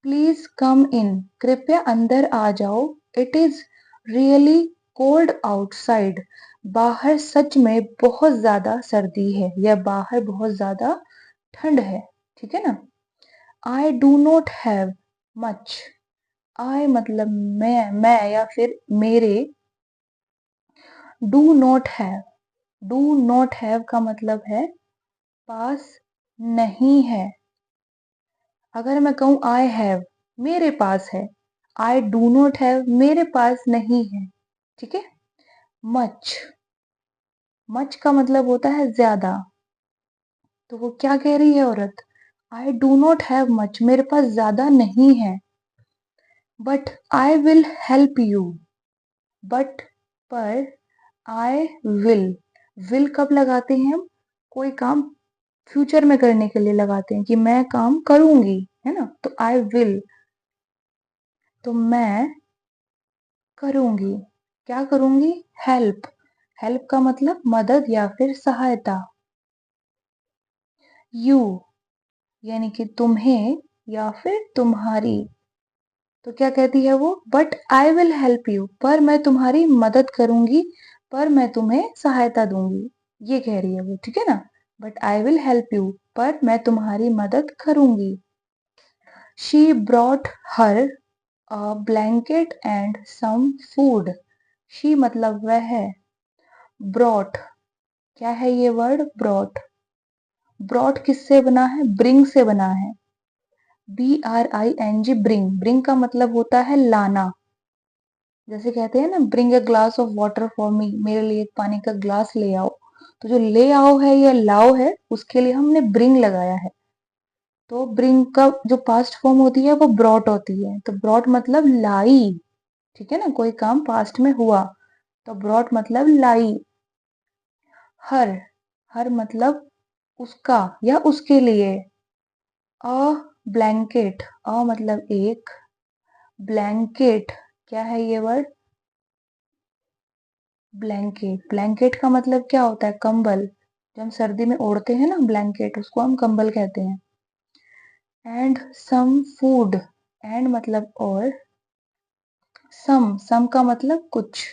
प्लीज कम इन, कृपया अंदर आ जाओ। It is really cold outside, बाहर सच में बहुत ज्यादा सर्दी है या बाहर बहुत ज्यादा ठंड है, ठीक है ना। I do not have much, I मतलब मैं या फिर मेरे। Do not have, do not have का मतलब है पास नहीं है। अगर मैं कहूं आई हैव, मेरे पास है, आई डू नॉट हैव, मेरे पास नहीं है, ठीक है। मच, मच का मतलब होता है ज्यादा। तो वो क्या कह रही है औरत, आई डू नॉट हैव मच, मेरे पास ज्यादा नहीं है। But I will help you, but पर आई विल कब लगाते हैं हम, कोई काम फ्यूचर में करने के लिए लगाते हैं कि मैं काम करूंगी, है ना। तो आई विल, तो मैं करूंगी, क्या करूंगी, हेल्प, हेल्प का मतलब मदद या फिर सहायता। यू यानी कि तुम्हें या फिर तुम्हारी। तो क्या कहती है वो, but I will help you, पर मैं तुम्हारी मदद करूंगी, पर मैं तुम्हें सहायता दूंगी, ये कह रही है वो, ठीक है ना। But I will help you, पर मैं तुम्हारी मदद करूंगी। She brought her a blanket and some food. She मतलब वह है, ब्रॉट, क्या है ये वर्ड, ब्रॉट। ब्रॉट किससे बना है, ब्रिंग से बना है, BRING, ब्रिंग, ब्रिंग का मतलब होता है लाना। जैसे कहते हैं ना, bring a glass of water for me, मेरे लिए एक पानी का ग्लास ले आओ। तो जो ले आओ है या लाओ है, उसके लिए हमने ब्रिंग लगाया है। तो ब्रिंग का जो पास्ट फॉर्म होती है वो ब्रॉट होती है, तो ब्रॉट मतलब लाई, ठीक है ना, कोई काम पास्ट में हुआ, तो ब्रॉट मतलब लाई। हर, हर मतलब उसका या उसके लिए। अ ब्लैंकेट, अ मतलब एक, ब्लैंकेट, क्या है ये वर्ड, ब्लैंकेट, ब्लैंकेट का मतलब क्या होता है, कंबल, जब हम सर्दी में ओढ़ते हैं ना ब्लैंकेट, उसको हम कंबल कहते हैं। एंड सम फूड, एंड मतलब और, सम का मतलब कुछ,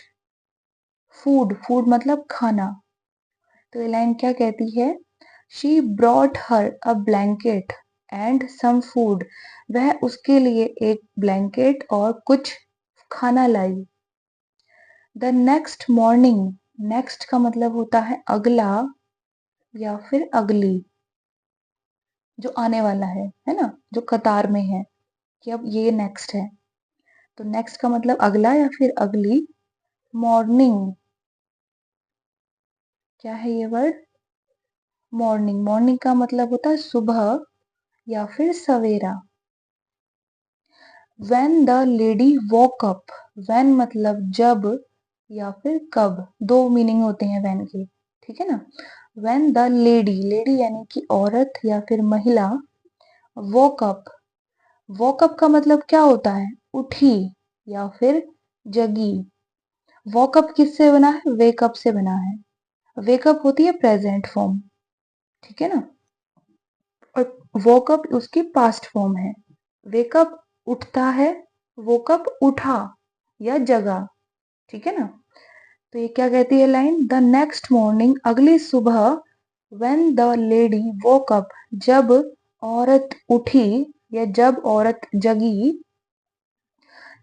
फूड, फूड मतलब खाना। तो ये लाइन क्या कहती है, she brought her a blanket and some food, वह उसके लिए एक ब्लैंकेट और कुछ खाना लाई। द नेक्स्ट मॉर्निंग, नेक्स्ट का मतलब होता है अगला या फिर अगली, जो आने वाला है ना, जो कतार में है, कि अब ये नेक्स्ट है। तो नेक्स्ट का मतलब अगला या फिर अगली। मॉर्निंग, क्या है ये वर्ड, मॉर्निंग, मॉर्निंग का मतलब होता है सुबह या फिर सवेरा। When the lady woke up, when मतलब जब या फिर कब, दो मीनिंग होते हैं when के, ठीक है ना। When द लेडी, लेडी यानी कि औरत या फिर महिला, वॉक अप, वॉक अप का मतलब क्या होता है, उठी या फिर जगी। वॉकअप किससे बना है, वेकअप से बना है। वेकअप होती है प्रेजेंट फॉर्म, ठीक है ना, और वॉकअप उसकी पास्ट फॉर्म है। वेकअप उठता है, वोकअप उठा या जगा, ठीक है ना। तो ये क्या कहती है लाइन, द नेक्स्ट मॉर्निंग, अगली सुबह, when the lady woke up, जब औरत उठी या जब औरत जगी,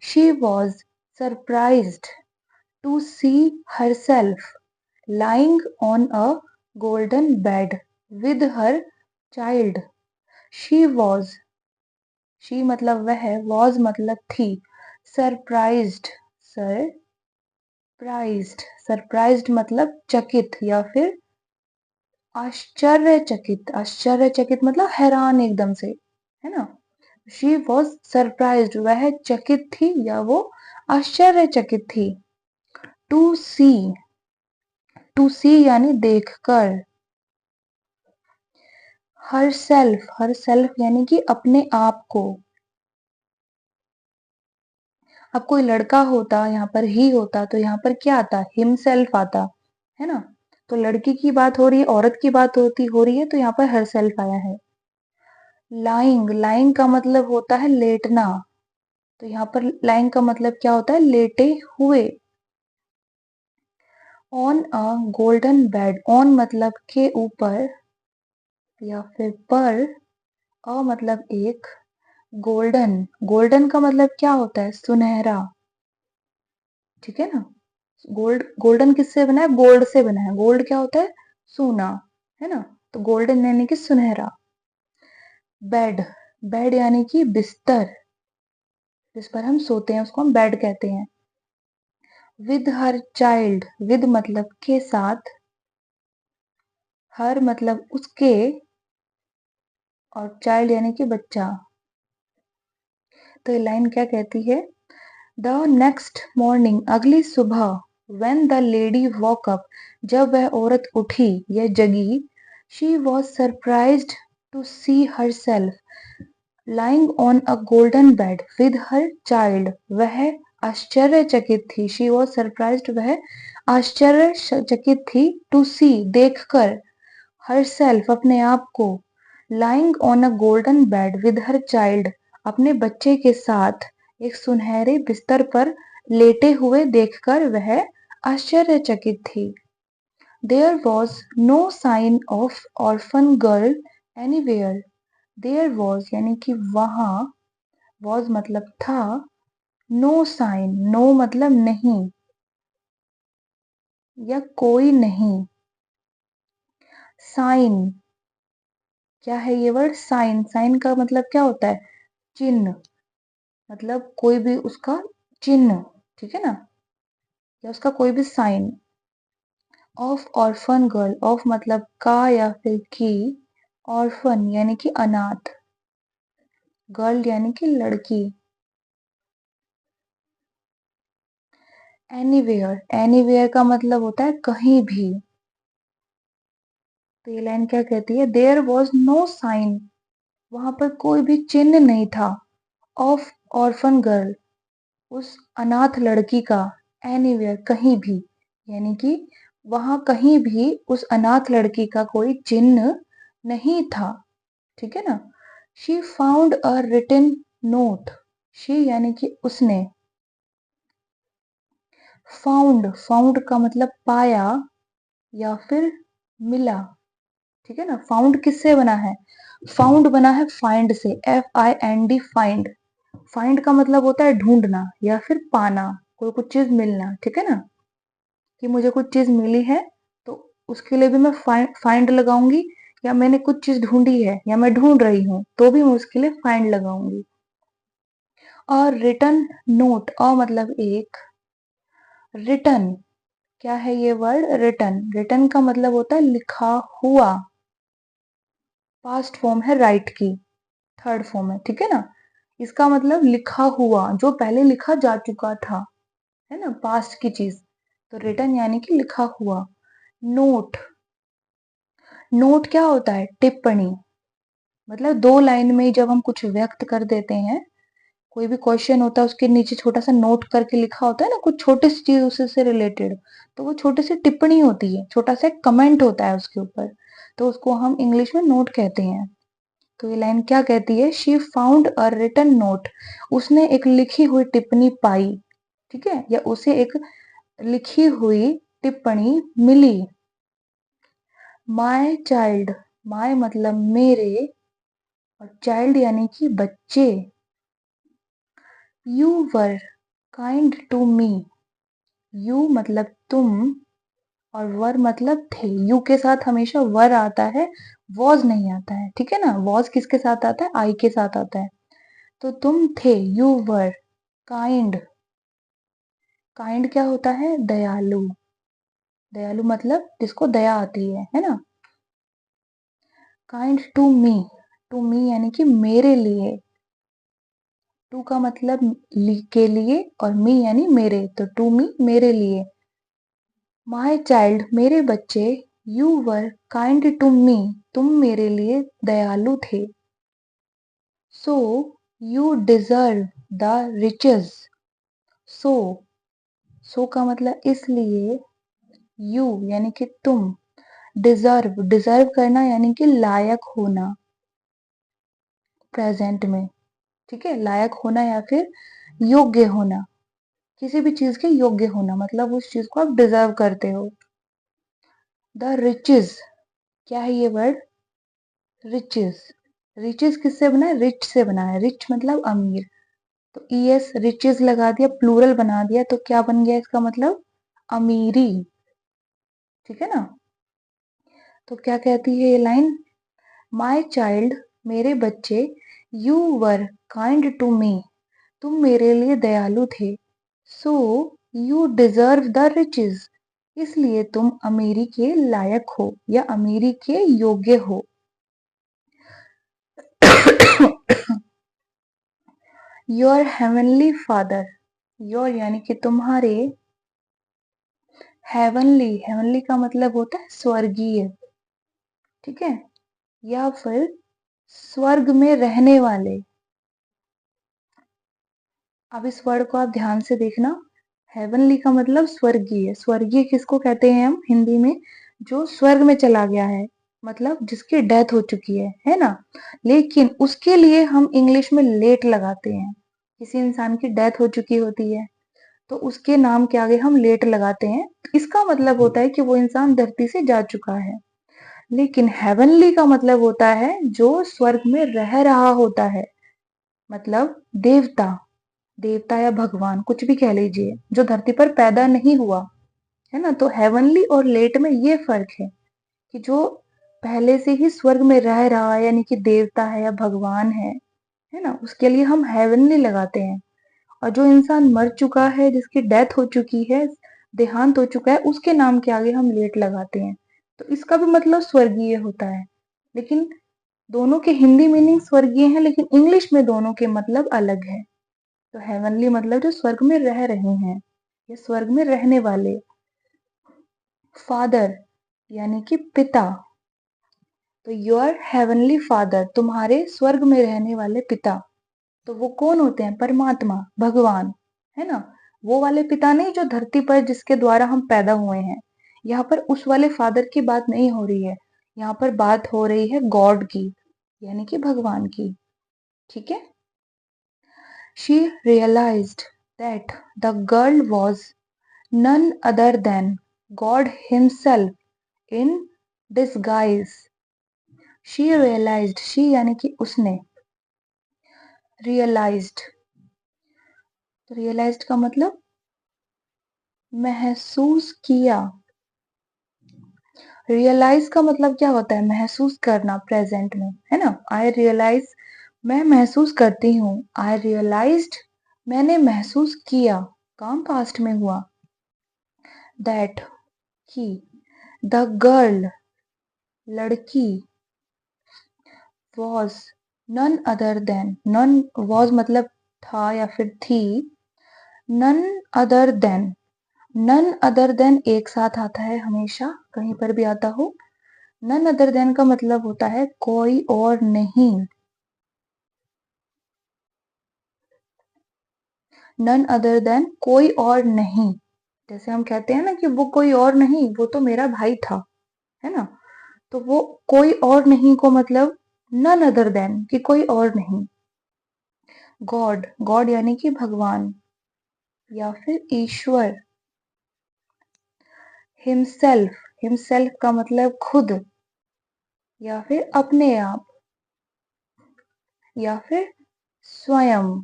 she was surprised to see herself lying on a golden bed with her child. She was, she मतलब वह, was मतलब थी, सरप्राइज्ड, सरप्राइज्ड, सरप्राइज्ड मतलब चकित या फिर आश्चर्यचकित, आश्चर्यचकित मतलब हैरान एकदम से, है ना। शी वॉज सरप्राइज्ड, वह चकित थी या वो आश्चर्यचकित थी। टू सी, टू सी यानी देखकर। हर सेल्फ, हर सेल्फ यानी कि अपने आप को। अब कोई लड़का होता, यहाँ पर ही होता, तो यहाँ पर क्या आता, हिम सेल्फ आता, है ना। तो लड़की की बात हो रही है, औरत की बात हो रही है, तो यहाँ पर हर सेल्फ आया है। लाइंग, लाइंग का मतलब होता है लेटना, तो यहाँ पर लाइंग का मतलब क्या होता है, लेटे हुए। On a golden bed, on मतलब के ऊपर या फिर पर, अ मतलब एक, गोल्डन, गोल्डन का मतलब क्या होता है, सुनहरा, ठीक है ना। गोल्ड, गोल्डन किससे बना है, गोल्ड से बना है, गोल्ड क्या होता है, सोना, है ना। तो गोल्डन यानी कि सुनहरा। बेड, बेड यानी कि बिस्तर, जिस पर हम सोते हैं उसको हम बेड कहते हैं। विद हर चाइल्ड, विद मतलब के साथ, हर मतलब उसके, और चाइल्ड यानी कि बच्चा। तो ये लाइन क्या कहती है? द नेक्स्ट मॉर्निंग, अगली सुबह, when the lady woke up, जब वह औरत उठी या जगी, she was surprised to see herself lying on a golden bed with her child, वह आश्चर्यचकित थी, she was surprised, वह आश्चर्यचकित थी, to see देखकर, herself अपने आप को, lying on a golden bed with her child अपने बच्चे के साथ एक सुनहरे बिस्तर पर लेटे हुए देखकर वह आश्चर्यचकित थी। There was no sign of orphan girl anywhere. There was यानी कि वहां, was मतलब था, no sign, no मतलब नहीं या कोई नहीं, साइन, क्या है ये वर्ड? साइन, साइन का मतलब क्या होता है? चिन्ह, मतलब कोई भी उसका चिन्ह, ठीक है ना, या उसका कोई भी sign. Of orphan girl, of मतलब का या फिर की, ऑर्फन यानी कि अनाथ, गर्ल यानी कि लड़की। एनीवेयर, एनीवेयर का मतलब होता है कहीं भी। तो ये लाइन क्या कहती है? देयर वॉज नो साइन, वहां पर कोई भी चिन्ह नहीं था, ऑफ ऑर्फन गर्ल, उस अनाथ लड़की का, एनीवेयर कहीं भी, यानी कि वहां कहीं भी उस अनाथ लड़की का कोई चिन्ह नहीं था, ठीक है ना। She found a written note, she यानी कि उसने, फाउंड, फाउंड का मतलब पाया या फिर मिला, ठीक है ना। फाउंड किससे बना है? फाउंड बना है फाइंड से, FIND, फाइंड। फाइंड का मतलब होता है ढूंढना या फिर पाना, कोई कुछ चीज मिलना, ठीक है ना, कि मुझे कुछ चीज मिली है तो उसके लिए भी मैं फाइंड लगाऊंगी, या मैंने कुछ चीज ढूंढी है या मैं ढूंढ रही हूँ तो भी मैं उसके लिए फाइंड लगाऊंगी। और रिटन नोट, और मतलब एक, रिटन, क्या है ये वर्ड? रिटन, रिटन का मतलब होता है लिखा हुआ, पास्ट फॉर्म है राइट की, थर्ड फॉर्म है, ठीक है ना। इसका मतलब लिखा हुआ, जो पहले लिखा जा चुका था, है ना, पास्ट की चीज। तो रिटन यानी कि लिखा हुआ। नोट, नोट क्या होता है? टिप्पणी, मतलब दो लाइन में जब हम कुछ व्यक्त कर देते हैं, कोई भी क्वेश्चन होता है उसके नीचे छोटा सा नोट करके लिखा होता है ना, कुछ छोटी सी चीज उससे से रिलेटेड, तो वो छोटी सी टिप्पणी होती है, छोटा सा कमेंट होता है उसके ऊपर, तो उसको हम इंग्लिश में नोट कहते हैं। तो ये लाइन क्या कहती है? She found a written note, उसने एक लिखी हुई टिप्पणी पाई, ठीक है, या उसे एक लिखी हुई टिप्पणी मिली। माय चाइल्ड, माय मतलब मेरे, और चाइल्ड यानी कि बच्चे। You were kind to me, you मतलब तुम, और वर मतलब थे, यू के साथ हमेशा वर आता है, वॉज नहीं आता है, ठीक है ना। वॉज किसके साथ आता है? आई के साथ आता है। तो तुम थे, यू वर काइंड, काइंड क्या होता है? दयालु, दयालु मतलब जिसको दया आती है ना। Kind to me, to me यानी कि मेरे लिए, टू का मतलब के लिए, और मी यानी मेरे, तो टू मी मेरे लिए। माई चाइल्ड मेरे बच्चे, you were kind to me तुम मेरे लिए दयालु थे। So you deserve the riches, so, so का मतलब इसलिए, यू यानी कि तुम, डिजर्व, डिजर्व करना यानी कि लायक होना, प्रेजेंट में, ठीक है, लायक होना या फिर योग्य होना, किसी भी चीज के योग्य होना, मतलब उस चीज को आप डिजर्व करते हो। द रिचेस, क्या है ये वर्ड? रिचेस, रिचेस किससे बना है? रिच से बना है, रिच मतलब अमीर, तो ES रिचेस लगा दिया, प्लूरल बना दिया, तो क्या बन गया इसका मतलब? अमीरी, ठीक है ना। तो क्या कहती है ये लाइन? माई चाइल्ड मेरे बच्चे, you were kind to me तुम मेरे लिए दयालु थे, so you deserve the riches, इसलिए तुम अमीरी के लायक हो या अमीरी के योग्य हो। योर हेवनली फादर, योर यानी कि तुम्हारे, हेवनली, हेवनली का मतलब होता है स्वर्गीय, ठीक है, या फिर स्वर्ग में रहने वाले। अब इस वर्ड को आप ध्यान से देखना, हेवनली का मतलब स्वर्गीय, स्वर्गीय किसको कहते हैं हम हिंदी में, जो स्वर्ग में चला गया है, मतलब जिसकी डेथ हो चुकी है ना। लेकिन उसके लिए हम इंग्लिश में लेट लगाते हैं, किसी इंसान की डेथ हो चुकी होती है तो उसके नाम के आगे हम लेट लगाते हैं, इसका मतलब होता है कि वो इंसान धरती से जा चुका है। लेकिन हेवनली का मतलब होता है जो स्वर्ग में रह रहा होता है, मतलब देवता, देवता या भगवान कुछ भी कह लीजिए, जो धरती पर पैदा नहीं हुआ है ना। तो हेवनली और लेट में ये फर्क है कि जो पहले से ही स्वर्ग में रह रहा है यानी कि देवता है या भगवान है ना, उसके लिए हम हेवनली लगाते हैं। और जो इंसान मर चुका है, जिसकी डेथ हो चुकी है, देहांत हो चुका है, उसके नाम के आगे हम लेट लगाते हैं, तो इसका भी मतलब स्वर्गीय होता है। लेकिन दोनों के हिंदी मीनिंग स्वर्गीय है, लेकिन इंग्लिश में दोनों के मतलब अलग है। तो हेवनली मतलब जो स्वर्ग में रह रहे हैं या स्वर्ग में रहने वाले। फादर यानी कि पिता, तो योर हेवनली फादर, तुम्हारे स्वर्ग में रहने वाले पिता। तो वो कौन होते हैं, परमात्मा, भगवान, है ना। वो वाले पिता नहीं जो धरती पर जिसके द्वारा हम पैदा हुए हैं, यहाँ पर उस वाले फादर की बात नहीं हो रही है, यहाँ पर बात हो रही है गॉड की, यानी कि भगवान की, ठीक है। She realised that the girl was none other than God Himself in disguise. She realized, she यानी कि उसने, realized, तो realized का मतलब महसूस किया। रियलाइज का मतलब क्या होता है, महसूस करना, प्रेजेंट में, है ना। आई रियलाइज, मैं महसूस करती हूँ, आई रियलाइज्ड, मैंने महसूस किया, काम पास्ट में हुआ। दैट, कि, द गर्ल, लड़की, was none other than, none was मतलब था या फिर थी, none other than, none other than एक साथ आता है हमेशा, कहीं पर भी आता हो। none other than का मतलब होता है कोई और नहीं, none other than कोई और नहीं। जैसे हम कहते हैं ना कि वो कोई और नहीं, वो तो मेरा भाई था, है ना। तो वो कोई और नहीं को मतलब none other than, कि कोई और नहीं। गॉड, गॉड यानी कि भगवान या फिर ईश्वर। हिमसेल्फ, हिमसेल्फ का मतलब खुद या फिर अपने आप या फिर स्वयं।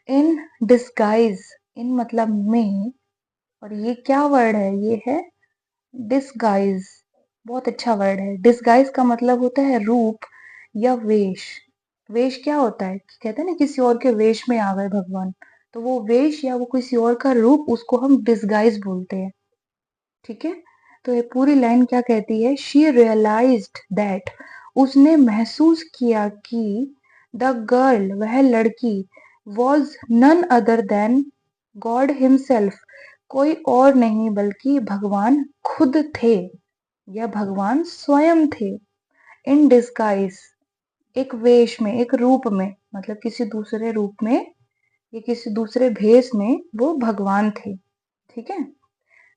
इन डिस्गाइज, इन मतलब में, और ये क्या वर्ड है, ये है डिस्गाइज, बहुत अच्छा वर्ड है। डिस्गाइज का मतलब होता है रूप या वेश। वेश क्या होता है, कहते हैं ना किसी और के वेश में आ गए भगवान, तो वो वेश या वो किसी और का रूप, उसको हम डिस्गाइज बोलते हैं, ठीक है। तो ये पूरी लाइन क्या कहती है, शी रियलाइज्ड दैट, उसने महसूस किया कि, द गर्ल, वह लड़की, was none other than God himself, कोई और नहीं बल्कि भगवान खुद थे या भगवान स्वयं थे। इन डिस्गाइज, एक वेश में, एक रूप में, मतलब किसी दूसरे रूप में या किसी दूसरे भेष में वो भगवान थे, ठीक है।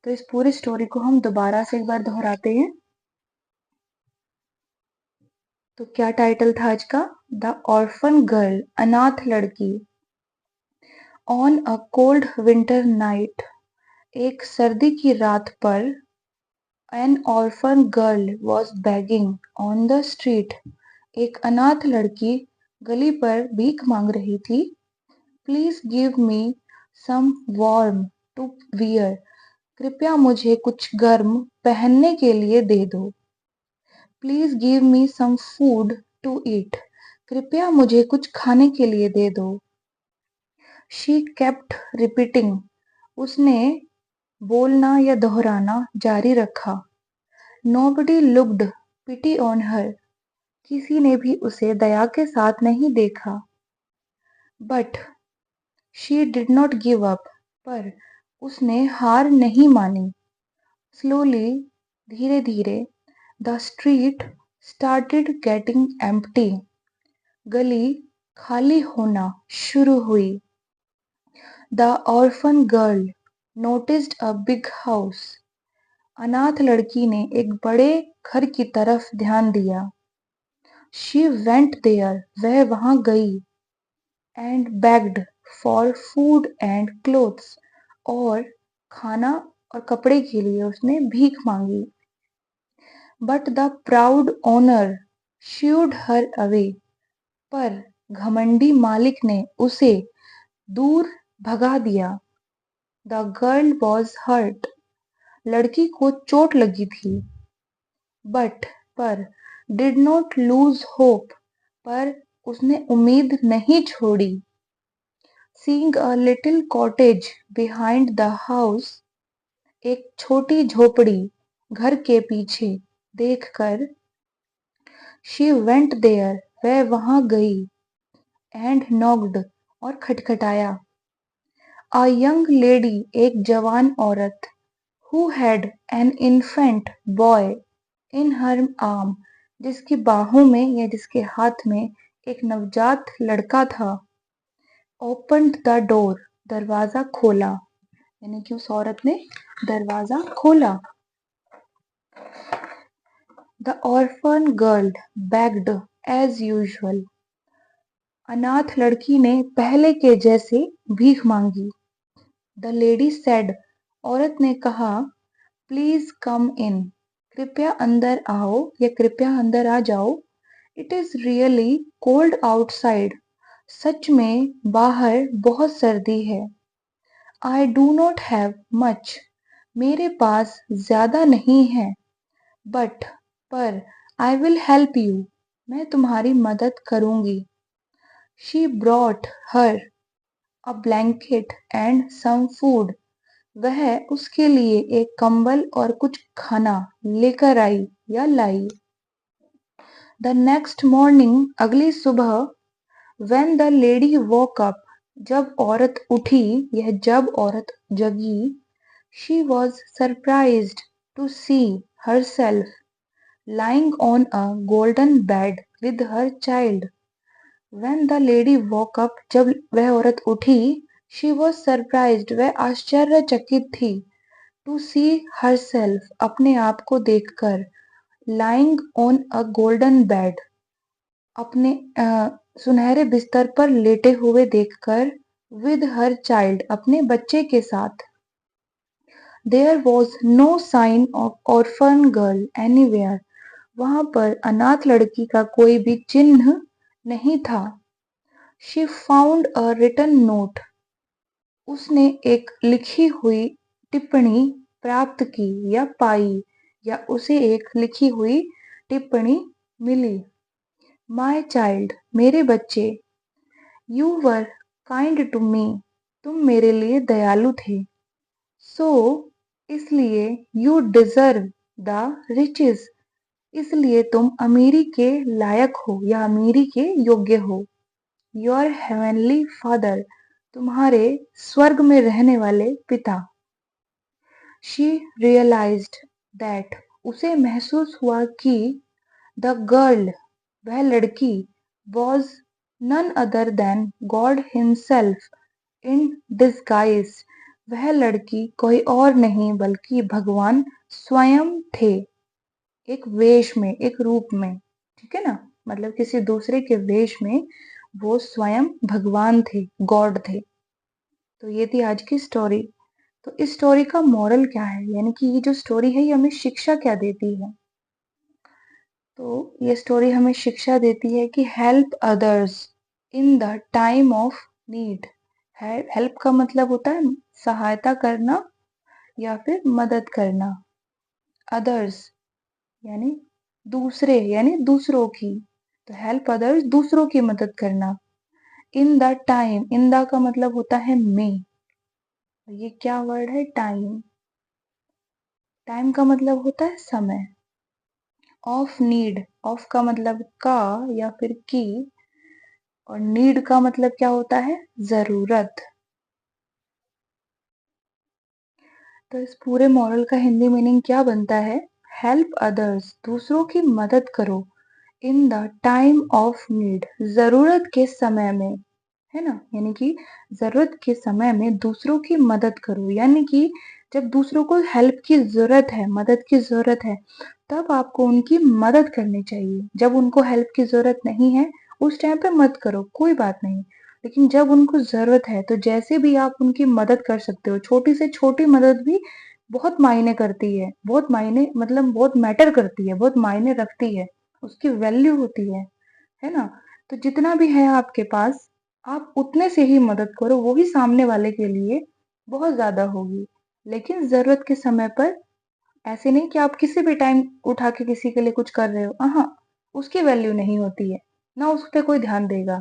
तो इस पूरी स्टोरी को हम दोबारा से एक बार दोहराते हैं। तो क्या टाइटल था आज का, द ऑर्फन गर्ल, अनाथ लड़की। On a cold winter night, एक सर्दी की रात पर, an orphan girl was begging on the street, एक अनाथ लड़की गली पर भीख मांग रही थी। Please give me some warm to wear, कृपया मुझे कुछ गर्म पहनने के लिए दे दो। Please give me some food to eat, कृपया मुझे कुछ खाने के लिए दे दो। शी केप्ट रिपीटिंग, उसने बोलना या दोहराना जारी रखा। Nobody looked pity on her, किसी ने भी उसे दया के साथ नहीं देखा। But she did not give up, पर उसने हार नहीं मानी। स्लोली, धीरे धीरे, the street started getting empty, गली खाली होना शुरू हुई। The orphan girl noticed a big house, अनाथ लड़की ने एक बड़े घर की तरफ ध्यान दिया। शी वेंट देयर, वह वहां गई। And bagged for food and clothes, और खाना और कपड़े के लिए उसने भीख मांगी। But the proud owner should her away, पर घमंडी मालिक ने उसे दूर भगा दिया। द गर्ल वॉज हर्ट, लड़की को चोट लगी थी। बट पर डिड नॉट लूज होप, पर उसने उम्मीद नहीं छोड़ी। Seeing a little cottage behind the house, एक छोटी झोपड़ी घर के पीछे देखकर, शी वेंट देयर, वह वहां गई। एंड नॉक्ड, और खटखटाया। अ यंग लेडी, एक जवान औरत, who had an infant boy in her arm, जिसकी बाहों में या जिसके हाथ में एक नवजात लड़का था। ओपन्ड द डोर, दरवाजा खोला, यानी कि उस औरत ने दरवाजा खोला। The orphan girl begged as usual, अनाथ लड़की ने पहले के जैसे भीख मांगी। द लेडी सेड, औरत ने कहा, प्लीज कम इन, कृपया अंदर आओ या कृपया अंदर आ जाओ। It is really cold outside, सच में बाहर बहुत सर्दी है। I do not have much, मेरे पास ज्यादा नहीं है। बट पर आई विल हेल्प यू, मैं तुम्हारी मदद करूंगी। She brought her a blanket and some food, वह उसके लिए एक कंबल और कुछ खाना लेकर आई या लाई। द नेक्स्ट मॉर्निंग, अगली सुबह, when the lady woke up, जब औरत उठी यह जब औरत जगी, she was surprised to see herself lying on a golden bed with her child. When the lady woke up, जब वह औरत उठी, she was surprised, वह आश्चर्यचकित थी, to see herself, अपने आप को देखकर, lying on a golden bed, अपने सुनहरे बिस्तर पर लेटे हुए देखकर, with her child, अपने बच्चे के साथ। There was no sign of orphan girl anywhere, वहां पर अनाथ लड़की का कोई भी चिन्ह नहीं था। She found a written note, उसने एक लिखी हुई टिप्पणी प्राप्त की या पाई, या उसे एक लिखी हुई टिप्पणी मिली। My child, मेरे बच्चे, you were kind to me, तुम मेरे लिए दयालु थे। So, इसलिए you deserve the riches, इसलिए तुम अमीरी के लायक हो या अमीरी के योग्य हो। Your heavenly father, तुम्हारे स्वर्ग में रहने वाले पिता। She realized that, उसे महसूस हुआ कि the girl, वह लड़की, was none other than God himself in disguise, वह लड़की कोई और नहीं बल्कि भगवान स्वयं थे, एक वेश में, एक रूप में। ठीक है ना, मतलब किसी दूसरे के वेश में वो स्वयं भगवान थे, गॉड थे। तो ये थी आज की स्टोरी। तो इस स्टोरी का मॉरल क्या है, यानी कि ये जो स्टोरी है ये हमें शिक्षा क्या देती है। तो ये स्टोरी हमें शिक्षा देती है कि help others in the time of need. Help का मतलब होता है सहायता करना या फिर मदद करना। अदर्स यानी दूसरे, यानी दूसरों की। तो हेल्प अदर्स, दूसरों की मदद करना। In the time, in the का मतलब होता है में, ये क्या वर्ड है, टाइम। टाइम का मतलब होता है समय। ऑफ नीड, ऑफ का मतलब का या फिर की, और नीड का मतलब क्या होता है, जरूरत। तो इस पूरे मॉरल का हिंदी मीनिंग क्या बनता है, हेल्प अदर्स, दूसरों की मदद करो, in the time of need, जरूरत के समय में, है ना। यानी कि जरूरत के समय में दूसरों की मदद करो, यानी कि जब दूसरों को हेल्प की जरूरत है, मदद की जरूरत है, तब आपको उनकी मदद करनी चाहिए। जब उनको हेल्प की जरूरत नहीं है, उस टाइम पे मत करो, कोई बात नहीं। लेकिन जब उनको जरूरत है, तो जैसे भी आप उनकी मदद कर सकते हो, छोटी से छोटी मदद भी बहुत मायने करती है, बहुत मायने मतलब बहुत मैटर करती है, बहुत मायने रखती है, उसकी वैल्यू होती है ना। तो जितना भी है आपके पास, आप उतने से ही मदद करो, वो भी सामने वाले के लिए बहुत ज्यादा होगी। लेकिन जरूरत के समय पर ऐसे नहीं कि आप किसी भी टाइम उठा के किसी के लिए कुछ कर रहे हो, हाँ, उसकी वैल्यू नहीं होती है, ना उस पर कोई ध्यान देगा।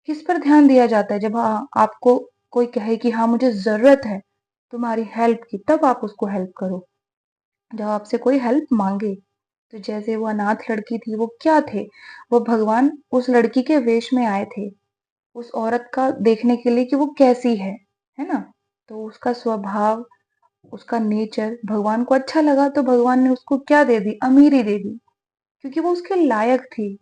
किस पर ध्यान दिया जाता है, जब आपको कोई कहे कि हाँ मुझे जरूरत है तुम्हारी हेल्प की, तब आप उसको हेल्प करो। जब आपसे कोई हेल्प मांगे, तो जैसे वो अनाथ लड़की थी, वो क्या थे, वो भगवान उस लड़की के वेश में आए थे, उस औरत का देखने के लिए कि वो कैसी है ना। तो उसका स्वभाव, उसका नेचर भगवान को अच्छा लगा, तो भगवान ने उसको क्या दे दी, अमीरी दे दी, क्योंकि वो उसके लायक थी,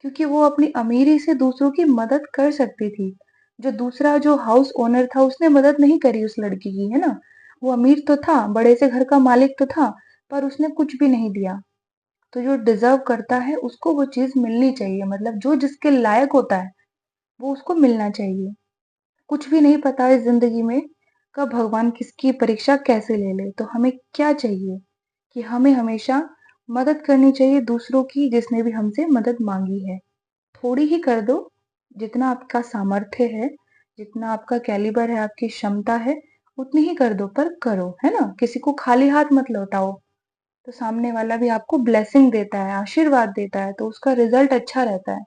क्योंकि वो अपनी अमीरी से दूसरों की मदद कर सकती थी। जो दूसरा जो हाउस ओनर था, उसने मदद नहीं करी उस लड़की की, है ना। वो अमीर तो था, बड़े से घर का मालिक तो था, पर उसने कुछ भी नहीं दिया। तो जो डिजर्व करता है उसको वो चीज मिलनी चाहिए, मतलब जो जिसके लायक होता है वो उसको मिलना चाहिए। कुछ भी नहीं पता है जिंदगी में, कब भगवान किसकी परीक्षा कैसे ले ले। तो हमें क्या चाहिए कि हमें हमेशा मदद करनी चाहिए दूसरों की, जिसने भी हमसे मदद मांगी है। थोड़ी ही कर दो, जितना आपका सामर्थ्य है, जितना आपका कैलिबर है, आपकी क्षमता है, उतनी ही कर दो, पर करो, है ना। किसी को खाली हाथ मत लौटाओ, तो सामने वाला भी आपको ब्लेसिंग देता है, आशीर्वाद देता है, तो उसका रिजल्ट अच्छा रहता है।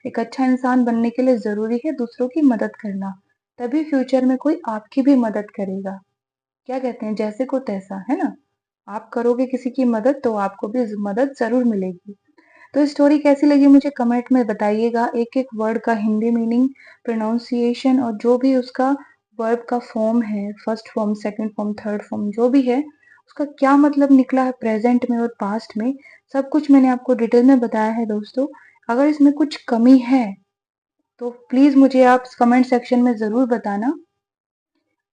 एक अच्छा इंसान बनने के लिए जरूरी है दूसरों की मदद करना, तभी फ्यूचर में कोई आपकी भी मदद करेगा। क्या कहते हैं, जैसे को तैसा, है ना। आप करोगे किसी की मदद, तो आपको भी मदद जरूर मिलेगी। तो स्टोरी कैसी लगी मुझे कमेंट में बताइएगा। एक एक वर्ड का हिंदी मीनिंग, प्रोनाउंसिएशन, और जो भी उसका वर्ब का फॉर्म है, first form, second form, third form, जो भी है, उसका क्या मतलब निकला है प्रेजेंट में और पास्ट में, सब कुछ मैंने आपको डिटेल में बताया है दोस्तों। अगर इसमें कुछ कमी है, तो प्लीज मुझे आप कमेंट सेक्शन में जरूर बताना।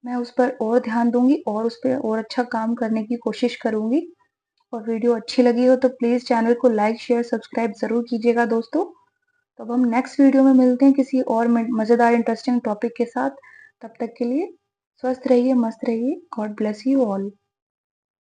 मैं उस पर और ध्यान दूंगी और उस पर और अच्छा काम करने की कोशिश करूंगी। और वीडियो अच्छी लगी हो तो प्लीज चैनल को लाइक शेयर सब्सक्राइब जरूर कीजिएगा दोस्तों। तो अब हम नेक्स्ट वीडियो में मिलते हैं किसी और मजेदार इंटरेस्टिंग टॉपिक के साथ। तब तक के लिए स्वस्थ रहिए, मस्त रहिए। God bless you all.